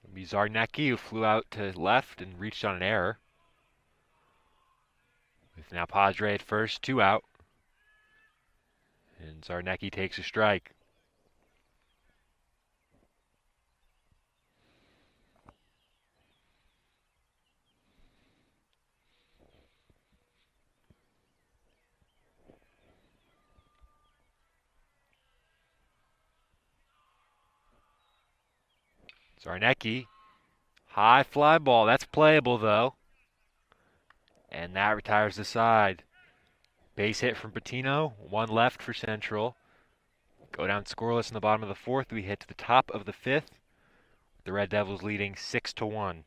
It'll be Zarnecki, who flew out to left and reached on an error. With now Padre at first, 2 out. And Zarnecki takes a strike. Zarnecki, high fly ball. That's playable though. And that retires the side. Base hit from Patino, one left for Central. Go down scoreless in the bottom of the fourth. We hit to the top of the fifth. The Red Devils leading 6-1.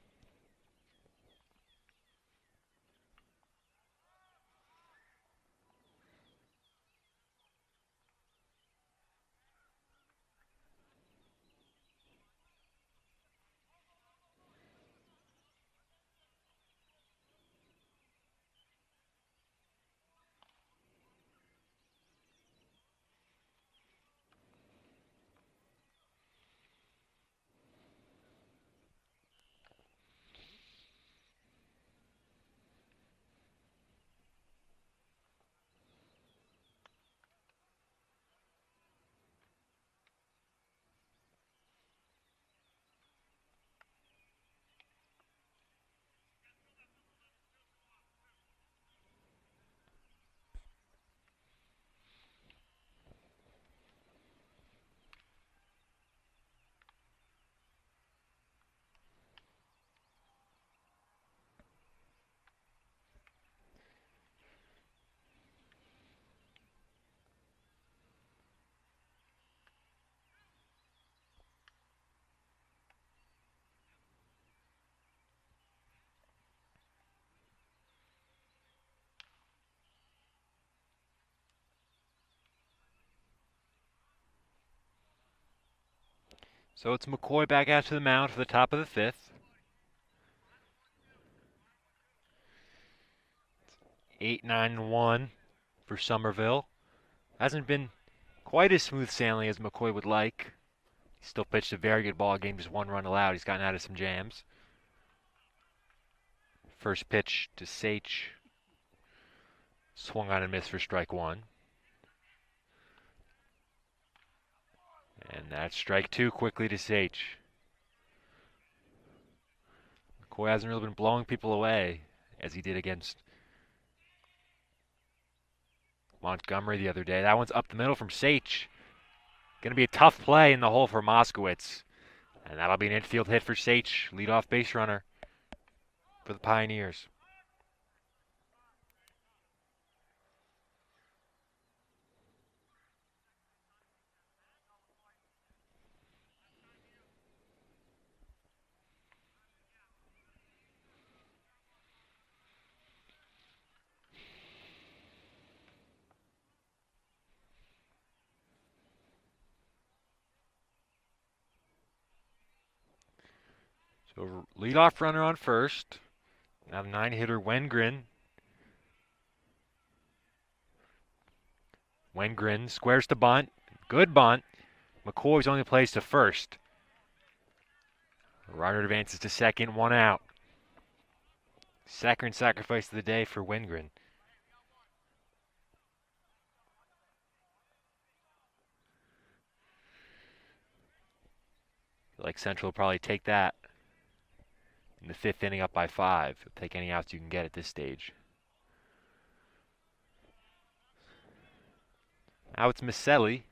So it's McCoy back out to the mound for the top of the fifth. 8-9-1 for Somerville. Hasn't been quite as smooth sailing as McCoy would like. He still pitched a very good ball game, just 1 run allowed. He's gotten out of some jams. First pitch to Sage. Swung on and missed for strike 1. And that's strike 2 quickly to Sage. McCoy hasn't really been blowing people away as he did against Montgomery the other day. That one's up the middle from Sage. Going to be a tough play in the hole for Moskowitz. And that'll be an infield hit for Sage, leadoff base runner for the Pioneers. So leadoff runner on first. Now the 9-hitter Wengren. Wengren squares to bunt. Good bunt. McCoy's only plays to first. Runner advances to second, 1 out. Second sacrifice of the day for Wengren. Like Central will probably take that in the 5th inning up by 5. Take any outs you can get at this stage. Now it's Maselli.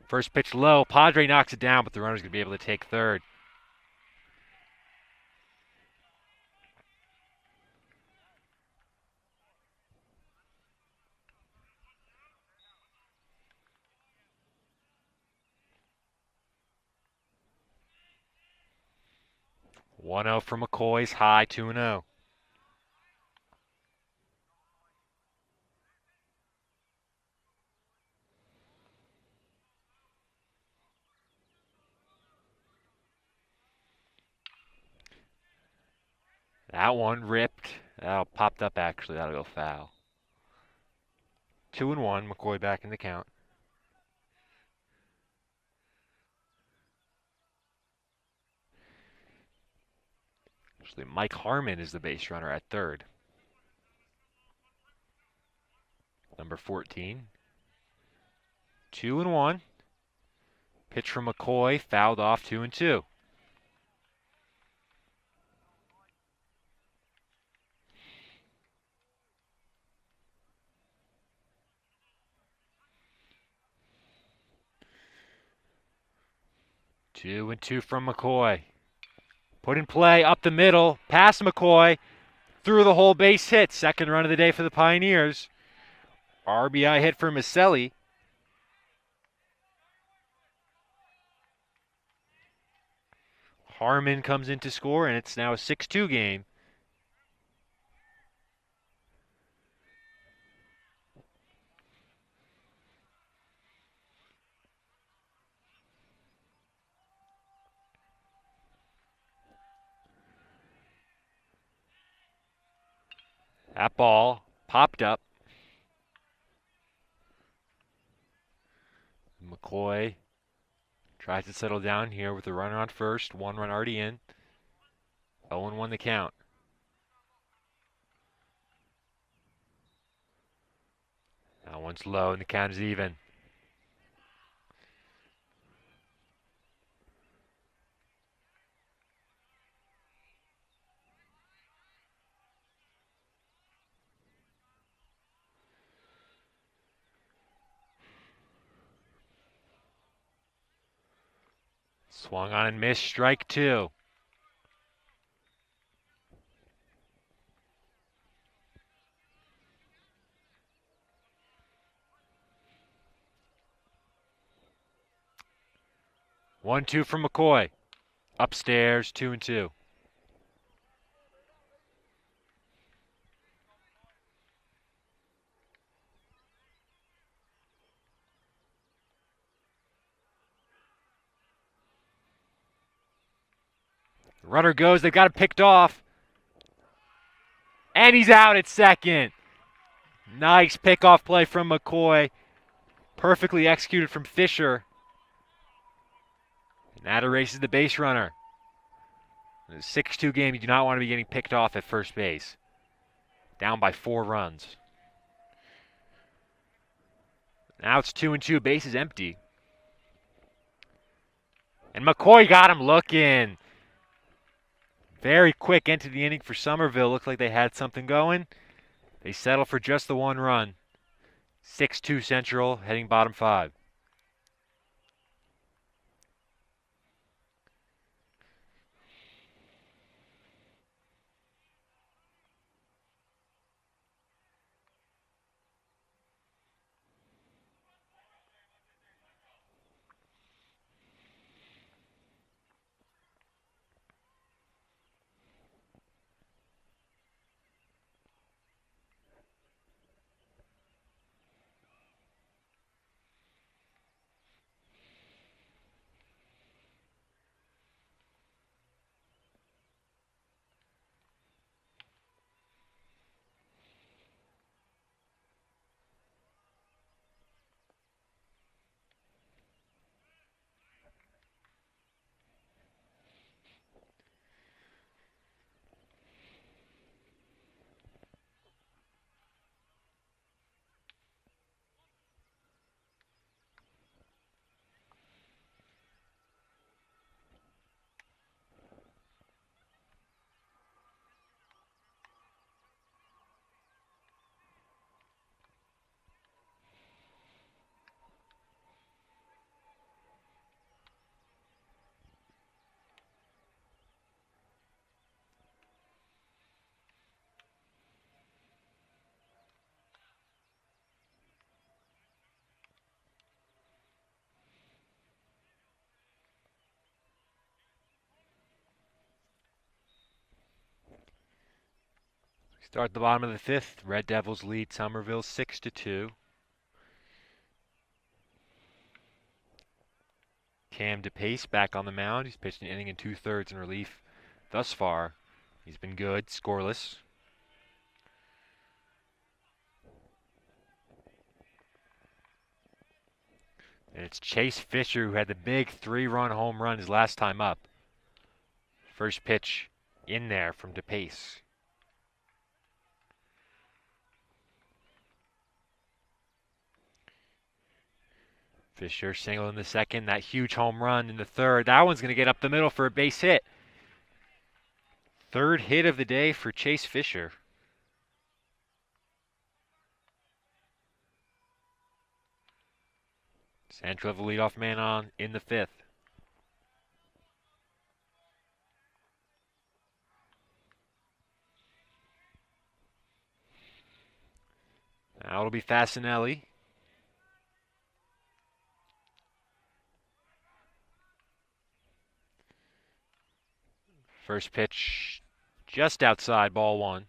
First pitch low. Padre knocks it down, but the runner's going to be able to take third. One 0 for McCoy's high, 2-0. That one ripped. That popped up actually. That'll go foul. 2-1. McCoy back in the count. Actually, Mike Harmon is the base runner at third. Number 14. 2-1. Pitch from McCoy, fouled off, 2-2. Two and two from McCoy. Put in play, up the middle, past McCoy, through the whole base hit. Second run of the day for the Pioneers. RBI hit for Maselli. Harmon comes in to score, and it's now a 6-2 game. That ball popped up. McCoy tries to settle down here with the runner on first. One run already in. 0-1 the count. That one's low and the count is even. Swung on and missed, strike two. One, two from McCoy. Upstairs, 2-2. Runner goes, they've got him picked off. And he's out at second. Nice pickoff play from McCoy. Perfectly executed from Fisher. And that erases the base runner. In a 6-2 game, you do not want to be getting picked off at first base. Down by 4 runs. Now it's 2-2, base is empty. And McCoy got him looking. Very quick into the inning for Somerville. Looked like they had something going. They settle for just the 1 run. 6-2 Central, heading bottom 5. Start the bottom of the fifth. Red Devils lead Somerville 6-2. Cam DePace back on the mound. He's pitched an inning and 2/3 in relief thus far. He's been good, scoreless. And it's Chase Fisher who had the big 3-run home run his last time up. First pitch in there from DePace. Fisher single in the second. That huge home run in the third. That one's going to get up the middle for a base hit. Third hit of the day for Chase Fisher. Central have the leadoff man on in the fifth. Now it'll be Fasinelli. First pitch just outside, ball one.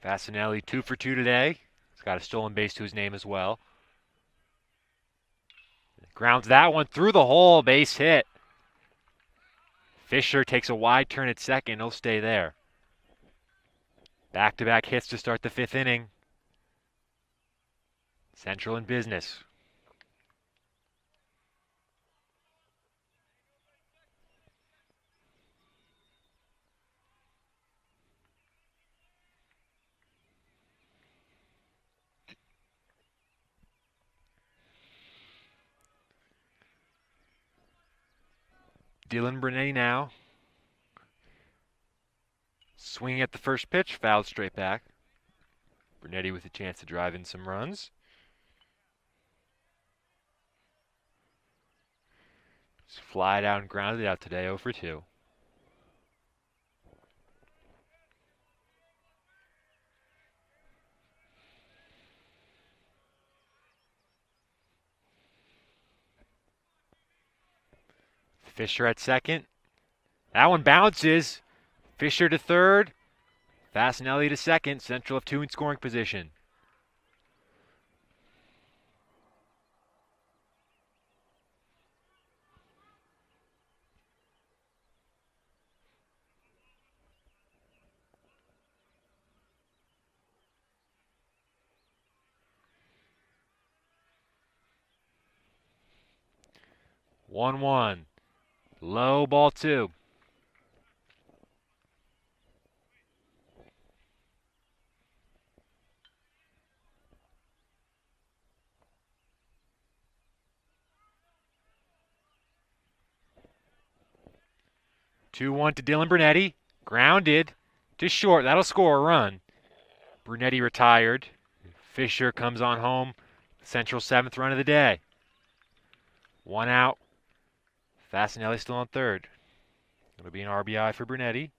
Fasinelli 2 for 2 today. He's got a stolen base to his name as well. Grounds that one through the hole, base hit. Fisher takes a wide turn at second. He'll stay there. Back-to-back hits to start the fifth inning. Central in business. Dylan Brunetti now. Swinging at the first pitch, fouled straight back. Brunetti with a chance to drive in some runs. Just flied out and grounded out today, 0 for 2. Fisher at second. That one bounces. Fisher to third. Fasinelli to second. Central of 2 in scoring position. One. Low, ball 2. Two one to Dylan Brunetti. Grounded to short. That'll score a run. Brunetti retired. Fisher comes on home. Central 7th run of the day. 1 out. Fasinelli still on third. It'll be an RBI for Brunetti.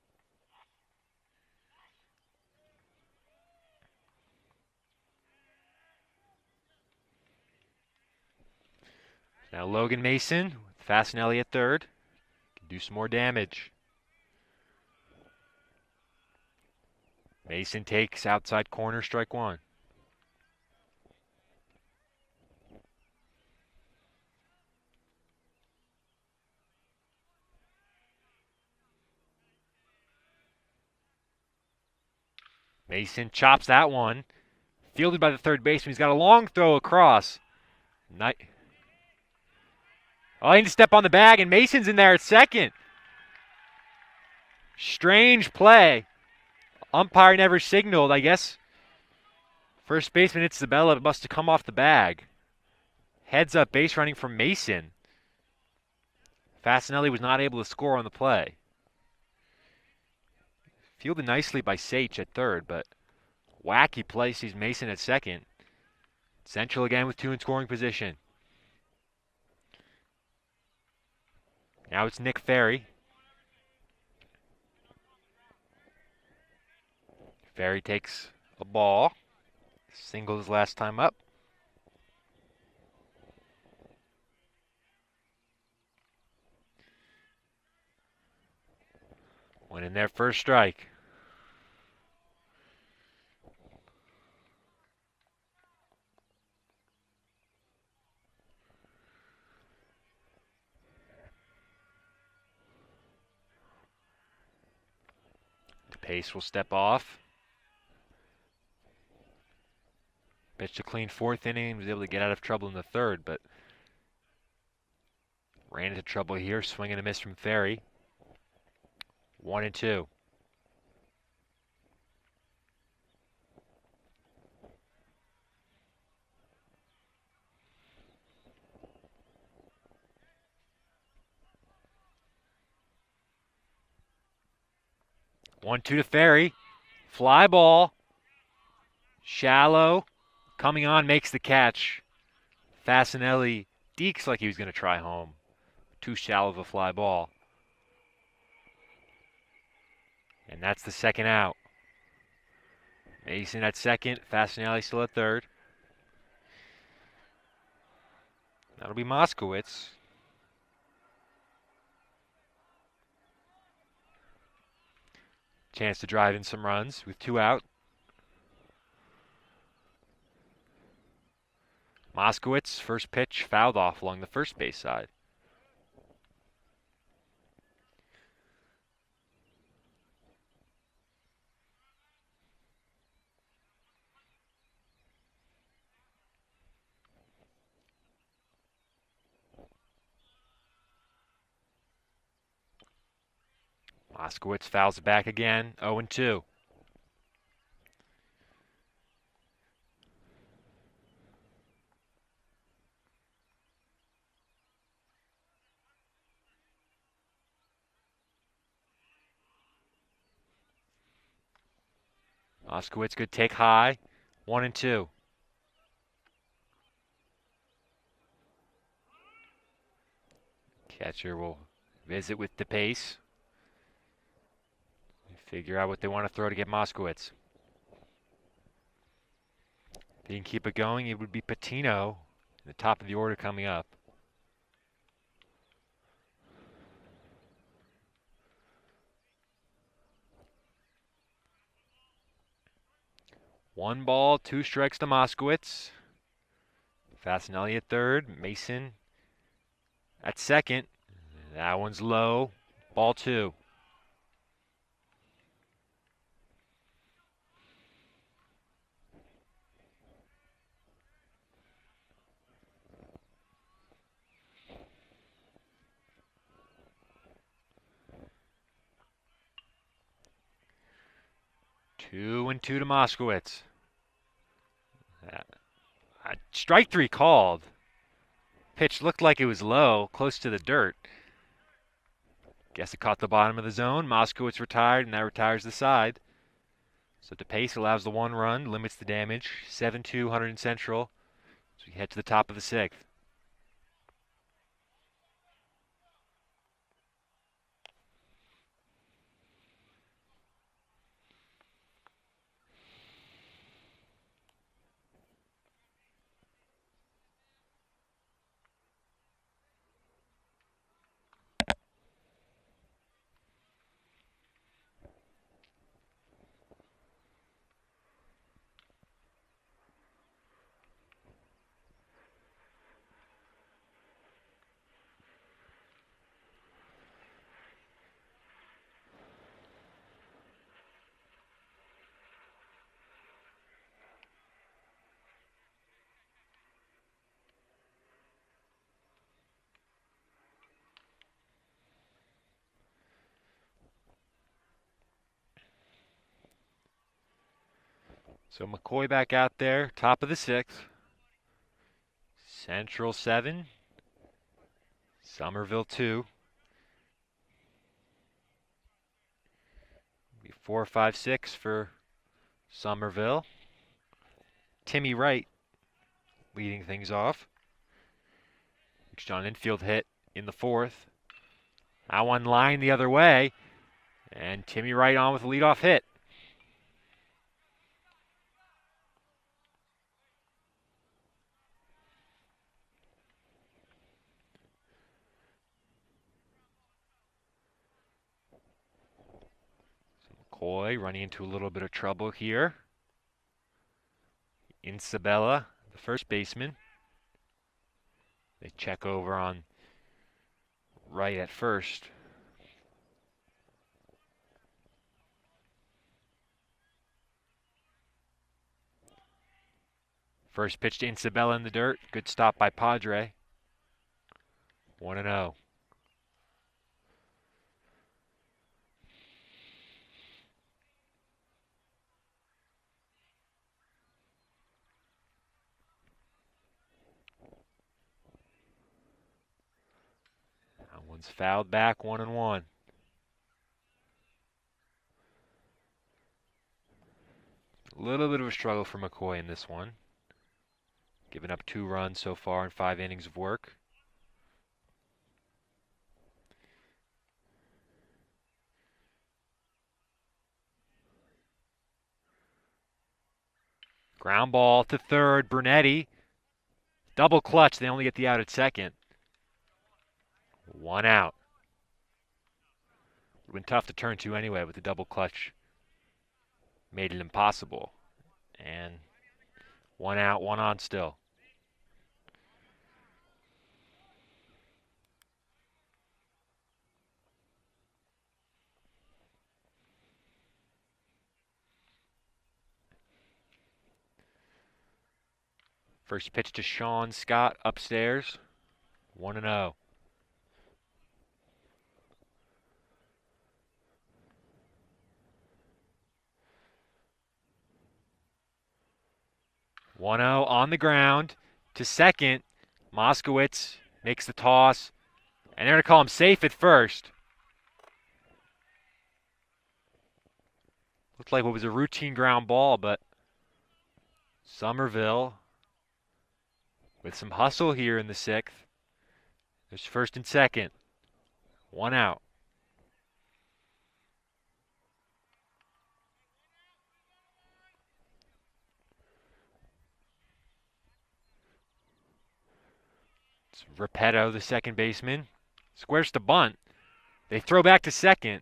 Now Logan Mason with Fasinelli at third. Can do some more damage. Mason takes outside corner, strike 1. Mason chops that one. Fielded by the third baseman. He's got a long throw across. Oh, he need to step on the bag, and Mason's in there at second. Strange play. Umpire never signaled, I guess. First baseman hits the bell. It must have come off the bag. Heads up base running from Mason. Fasinelli was not able to score on the play. Fielded nicely by Sage at third, but wacky play sees Mason at second. Central again with 2 in scoring position. Now it's Nick Ferry. Ferry takes a ball. Singled his last time up. Went in there first strike. Pace will step off. Pitched a clean fourth inning. Was able to get out of trouble in the third, but ran into trouble here. Swing and a miss from Ferry. 1-2. One two to Ferry. Fly ball. Shallow. Coming on, makes the catch. Fasinelli dekes like he was going to try home. Too shallow of a fly ball. And that's the second out. Mason at second. Fasinelli still at third. That'll be Moskowitz. Chance to drive in some runs with 2 out. Moskowitz, first pitch, fouled off along the first base side. Moskowitz fouls it back again, 0-2. Moskowitz could take high, 1-2. Catcher will visit with the pace. Figure out what they want to throw to get Moskowitz. If he can keep it going, it would be Patino, the top of the order coming up. One ball, 2 strikes to Moskowitz. Fasinelli at third, Mason at second. That one's low, ball 2. Two and two to Moskowitz. Strike 3 called. Pitch looked like it was low, close to the dirt. Guess it caught the bottom of the zone. Moskowitz retired, and that retires the side. So DePace allows the 1 run, limits the damage. 7-2 Hunterdon Central as we head to the top of the 6th. So McCoy back out there, top of the 6th. Central 7. Somerville 2. 4-5-6 for Somerville. Timmy Wright leading things off. John infield hit in the 4th. That one lined the other way. And Timmy Wright on with a leadoff hit. McCoy running into a little bit of trouble here. Isabella, the first baseman. They check over on right at first. First pitch to Isabella in the dirt. Good stop by Padre. 1-0. That one's fouled back, 1-1. A little bit of a struggle for McCoy in this one. Giving up 2 runs so far in 5 innings of work. Ground ball to third, Brunetti. Double clutch, they only get the out at second. 1 out. Would have been tough to turn to anyway with the double clutch. Made it impossible. And 1 out, 1 on still. First pitch to Sean Scott upstairs. 1-0. On the ground to second. Moskowitz makes the toss. And they're going to call him safe at first. Looked like it was a routine ground ball, but Somerville with some hustle here in the 6th. There's first and second. 1 out. It's Repetto, the second baseman. Squares to bunt. They throw back to second.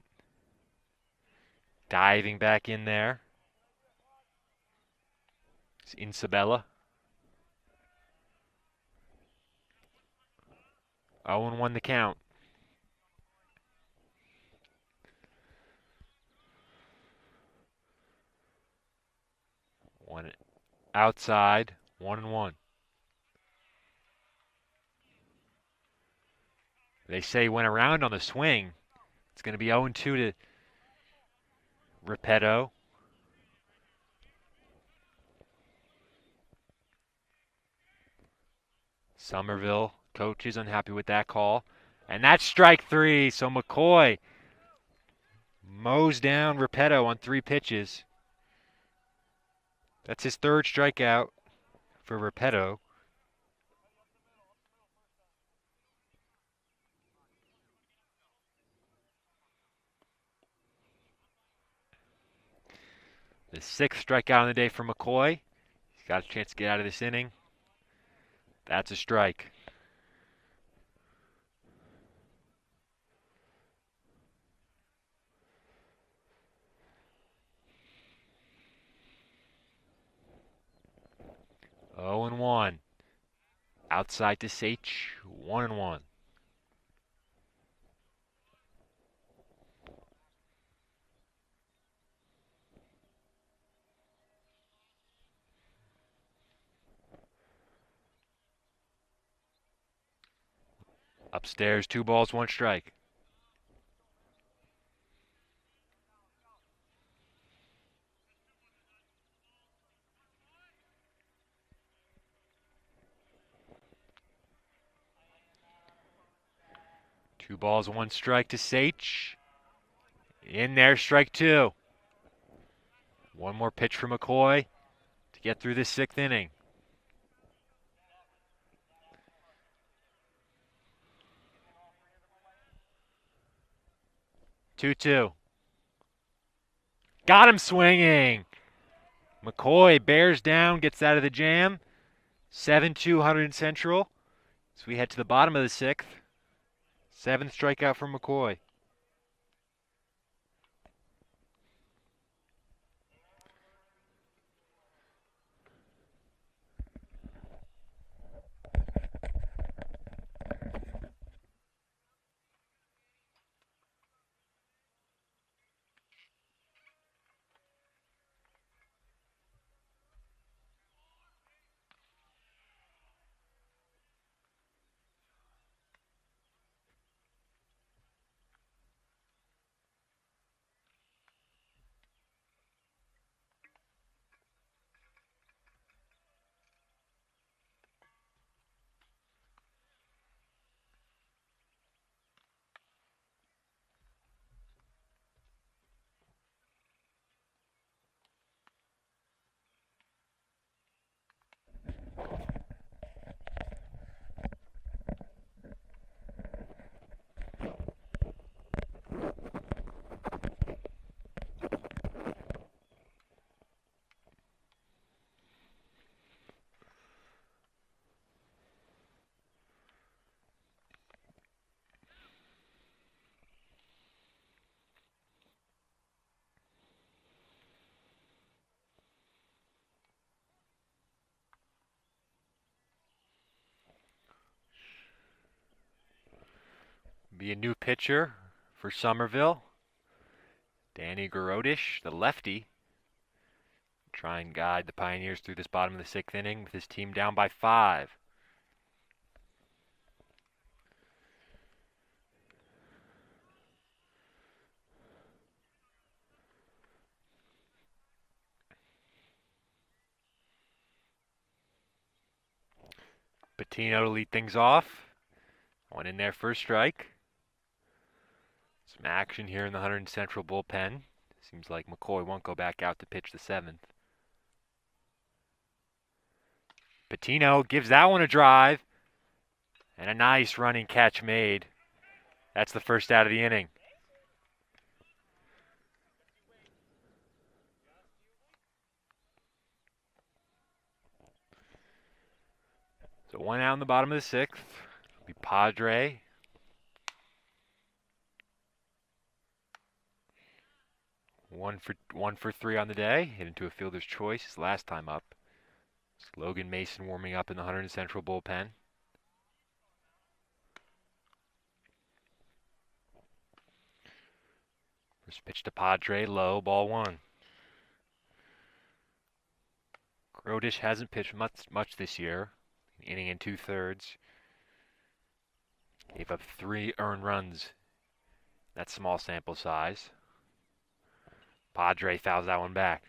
Diving back in there. It's Isabella. 0-1 the count. One outside, 1-1. They say went around on the swing. It's going to be 0-2 to Repetto. Somerville coach is unhappy with that call. And that's strike 3. So McCoy mows down Repetto on 3 pitches. That's his 3rd strikeout for Repetto. The 6th strikeout of the day for McCoy. He's got a chance to get out of this inning. That's a strike. Oh and 1. Outside to Sage. 1-1. Upstairs, 2 balls, 1 strike. Two balls, 1 strike to Sage. In there, strike 2. One more pitch for McCoy to get through this 6th inning. Two. Got him swinging. McCoy bears down, gets out of the jam. 7-2 Hunterdon Central. So we head to the bottom of the 6th. 7th strikeout from McCoy. be a new pitcher for Somerville. Danny Garodish, the lefty. Try and guide the Pioneers through this bottom of the 6th inning with his team down by 5. Patino to lead things off. One in there for a strike. Some action here in the Hunterdon Central bullpen. Seems like McCoy won't go back out to pitch the 7th. Patino gives that one a drive. And a nice running catch made. That's the first out of the inning. So 1 out in the bottom of the 6th. It'll be Padre. One for 3 on the day. Hit into a fielder's choice his last time up. It's Logan Mason warming up in the Hunterdon Central bullpen. First pitch to Padre, low, ball 1. Grodish hasn't pitched much this year. An inning and 2/3. Gave up 3 earned runs. That's small sample size. Padre fouls that one back.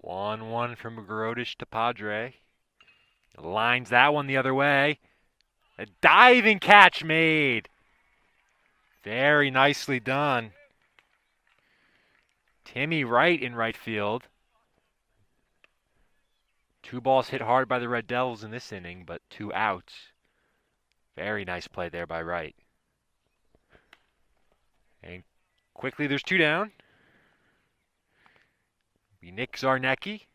One from Grodish to Padre. Lines that one the other way. A diving catch made. Very nicely done. Timmy Wright in right field. 2 balls hit hard by the Red Devils in this inning, but 2 outs. Very nice play there by Wright. And quickly there's 2 down. Be Nick Zarnecki.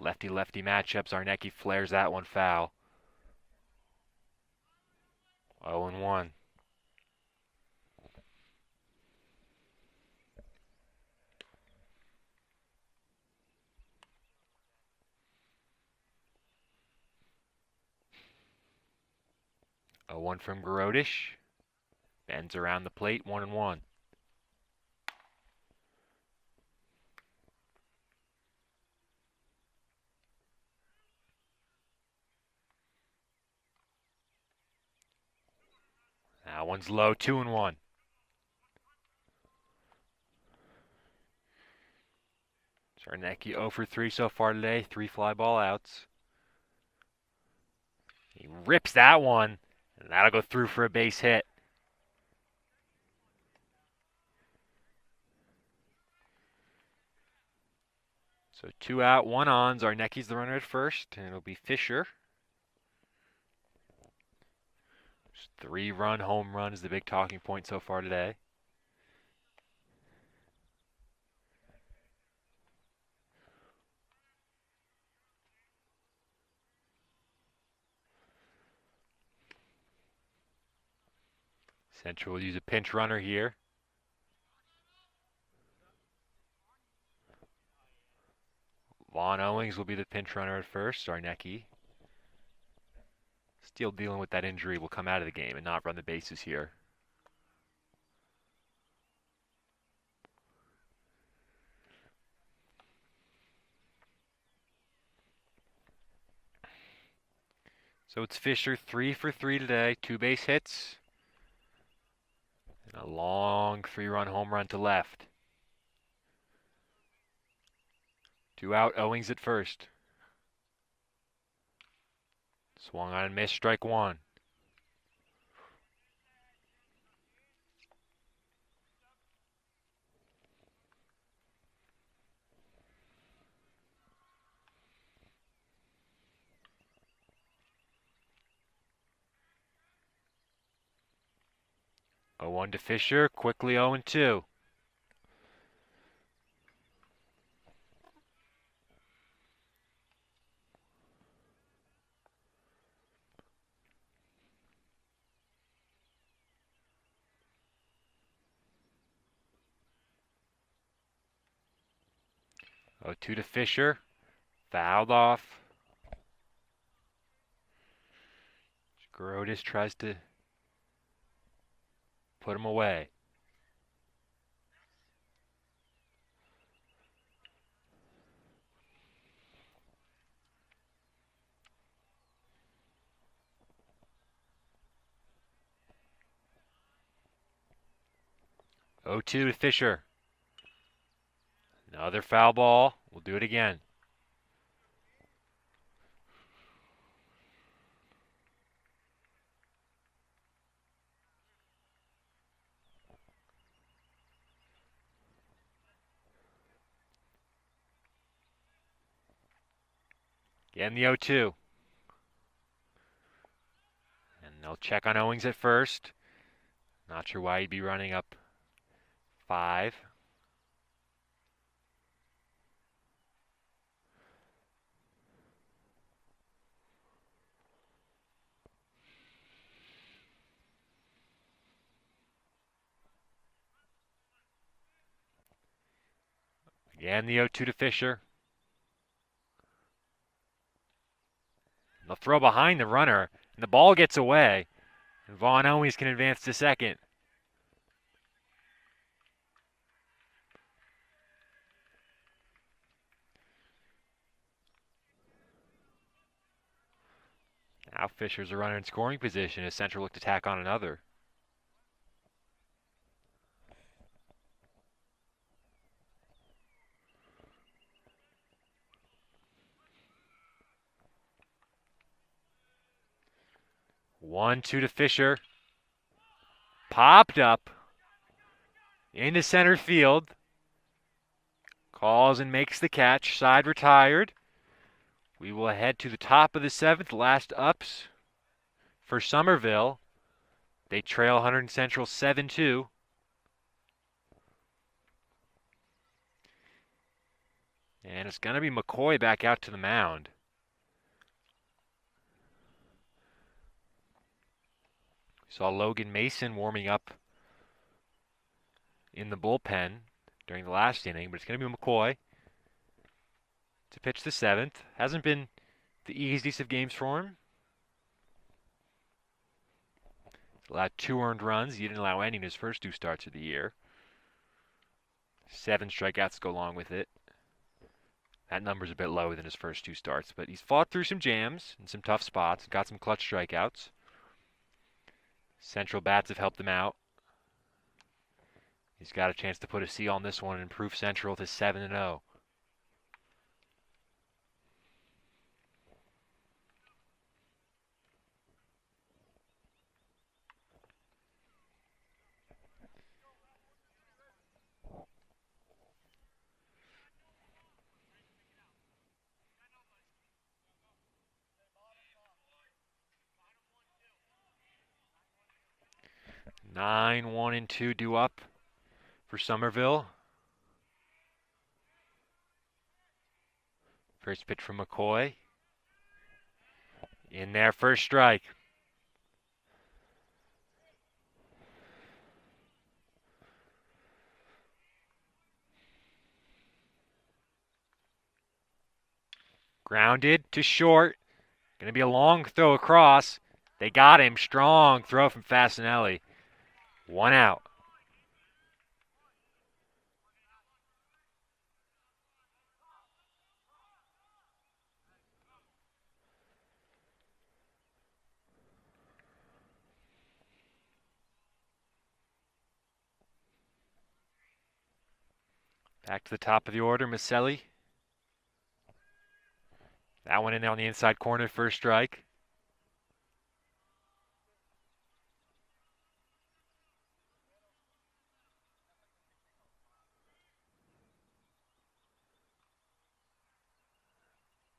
Lefty-lefty matchup. Zarnecki flares that one foul. 0-1. A 1 from Garodish. Bends around the plate, 1-1. That one's low, 2-1. Zarnecki 0 for 3 so far today, 3 fly ball outs. He rips that one, and that'll go through for a base hit. So 2 out, 1 on. Zarnecki's the runner at first, and it'll be Fisher. 3-run home run is the big talking point so far today. Central will use a pinch runner here. Vaughn Owings will be the pinch runner at first. Zarnecki, still dealing with that injury, will come out of the game and not run the bases here. So it's Fisher 3 for 3 today, 2 base hits, and a long 3-run home run to left. 2 out, Owings at first. Swung on and missed, strike 1. A 1 to Fisher, quickly 0-2. 0-2 to Fisher. Fouled off. Grotus tries to put him away. Oh, 2 to Fisher. Another foul ball. We'll do it again. Again, the 0-2. And they'll check on Owings at first. Not sure why he'd be running up 5. Again, the 0-2 to Fisher. They'll throw behind the runner, and the ball gets away. And Vaughn Owings can advance to second. Now Fisher's a runner in scoring position as Central look to tack on another. One, 2 to Fisher. Popped up into center field. Calls and makes the catch. Side retired. We will head to the top of the 7th. Last ups for Somerville. They trail Hunterdon Central 7-2. And it's going to be McCoy back out to the mound. Saw Logan Mason warming up in the bullpen during the last inning, but it's going to be McCoy to pitch the 7th. Hasn't been the easiest of games for him. He's allowed 2 earned runs. He didn't allow any in his first 2 starts of the year. 7 strikeouts go along with it. That number's a bit lower than his first 2 starts, but he's fought through some jams and some tough spots, got some clutch strikeouts. Central bats have helped him out. He's got a chance to put a C on this one and improve Central to 7-0. Nine, 1 and 2 due up for Somerville. First pitch from McCoy. In there, first strike. Grounded to short. Going to be a long throw across. They got him. Strong throw from Fasinelli. 1 out. Back to the top of the order, Maselli. That one in there on the inside corner, first strike.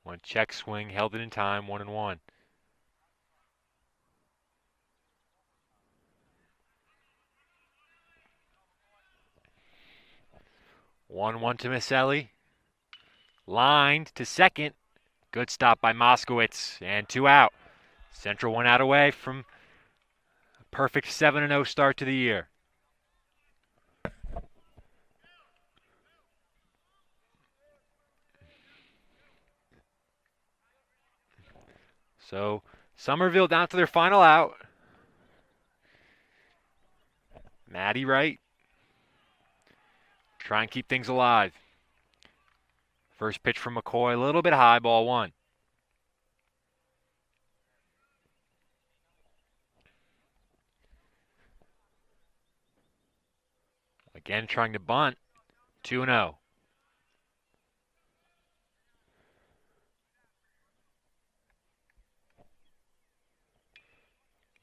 One check swing, held it in time, 1-1. 1-1 to Maselli. Lined to second. Good stop by Moskowitz, and 2 out. Central 1 out away from a perfect 7-0 start to the year. So Somerville down to their final out. Maddie Wright. Try and keep things alive. First pitch from McCoy, a little bit high, ball one. Again, trying to bunt. 2-0.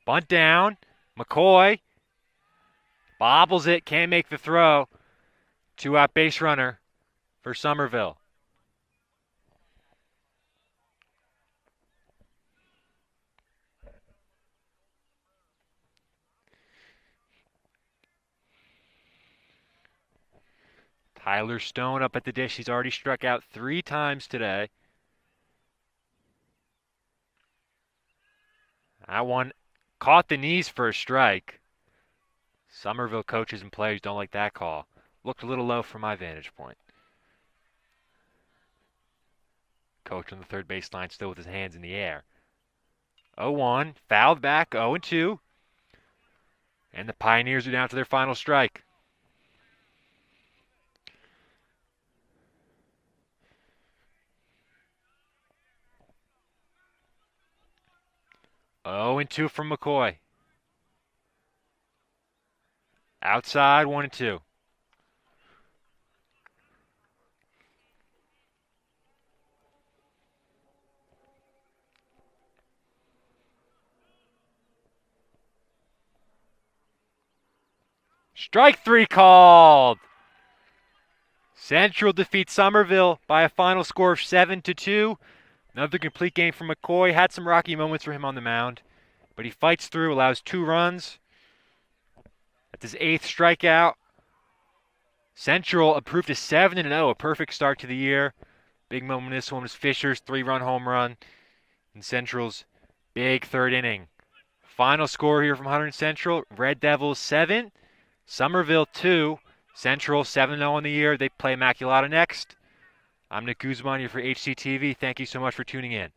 Bunt down. McCoy bobbles it, can't make the throw. 2-out base runner for Somerville. Tyler Stone up at the dish. He's already struck out 3 times today. That one caught the knees for a strike. Somerville coaches and players don't like that call. Looked a little low from my vantage point. Coach on the third baseline still with his hands in the air. 0-1, fouled back, 0-2. And the Pioneers are down to their final strike. Oh, and 2 from McCoy. Outside, 1-2. Strike 3 called. Central defeats Somerville by a final score of 7-2. Another complete game for McCoy. Had some rocky moments for him on the mound, but he fights through, allows 2 runs. That's his 8th strikeout. Central improved to 7-0, a perfect start to the year. Big moment in this one was Fisher's 3-run home run in Central's big 3rd inning. Final score here from Hunterdon Central, Red Devils 7, Somerville 2, Central 7-0 on the year. They play Immaculata next. I'm Nick Guzman here for HCTV. Thank you so much for tuning in.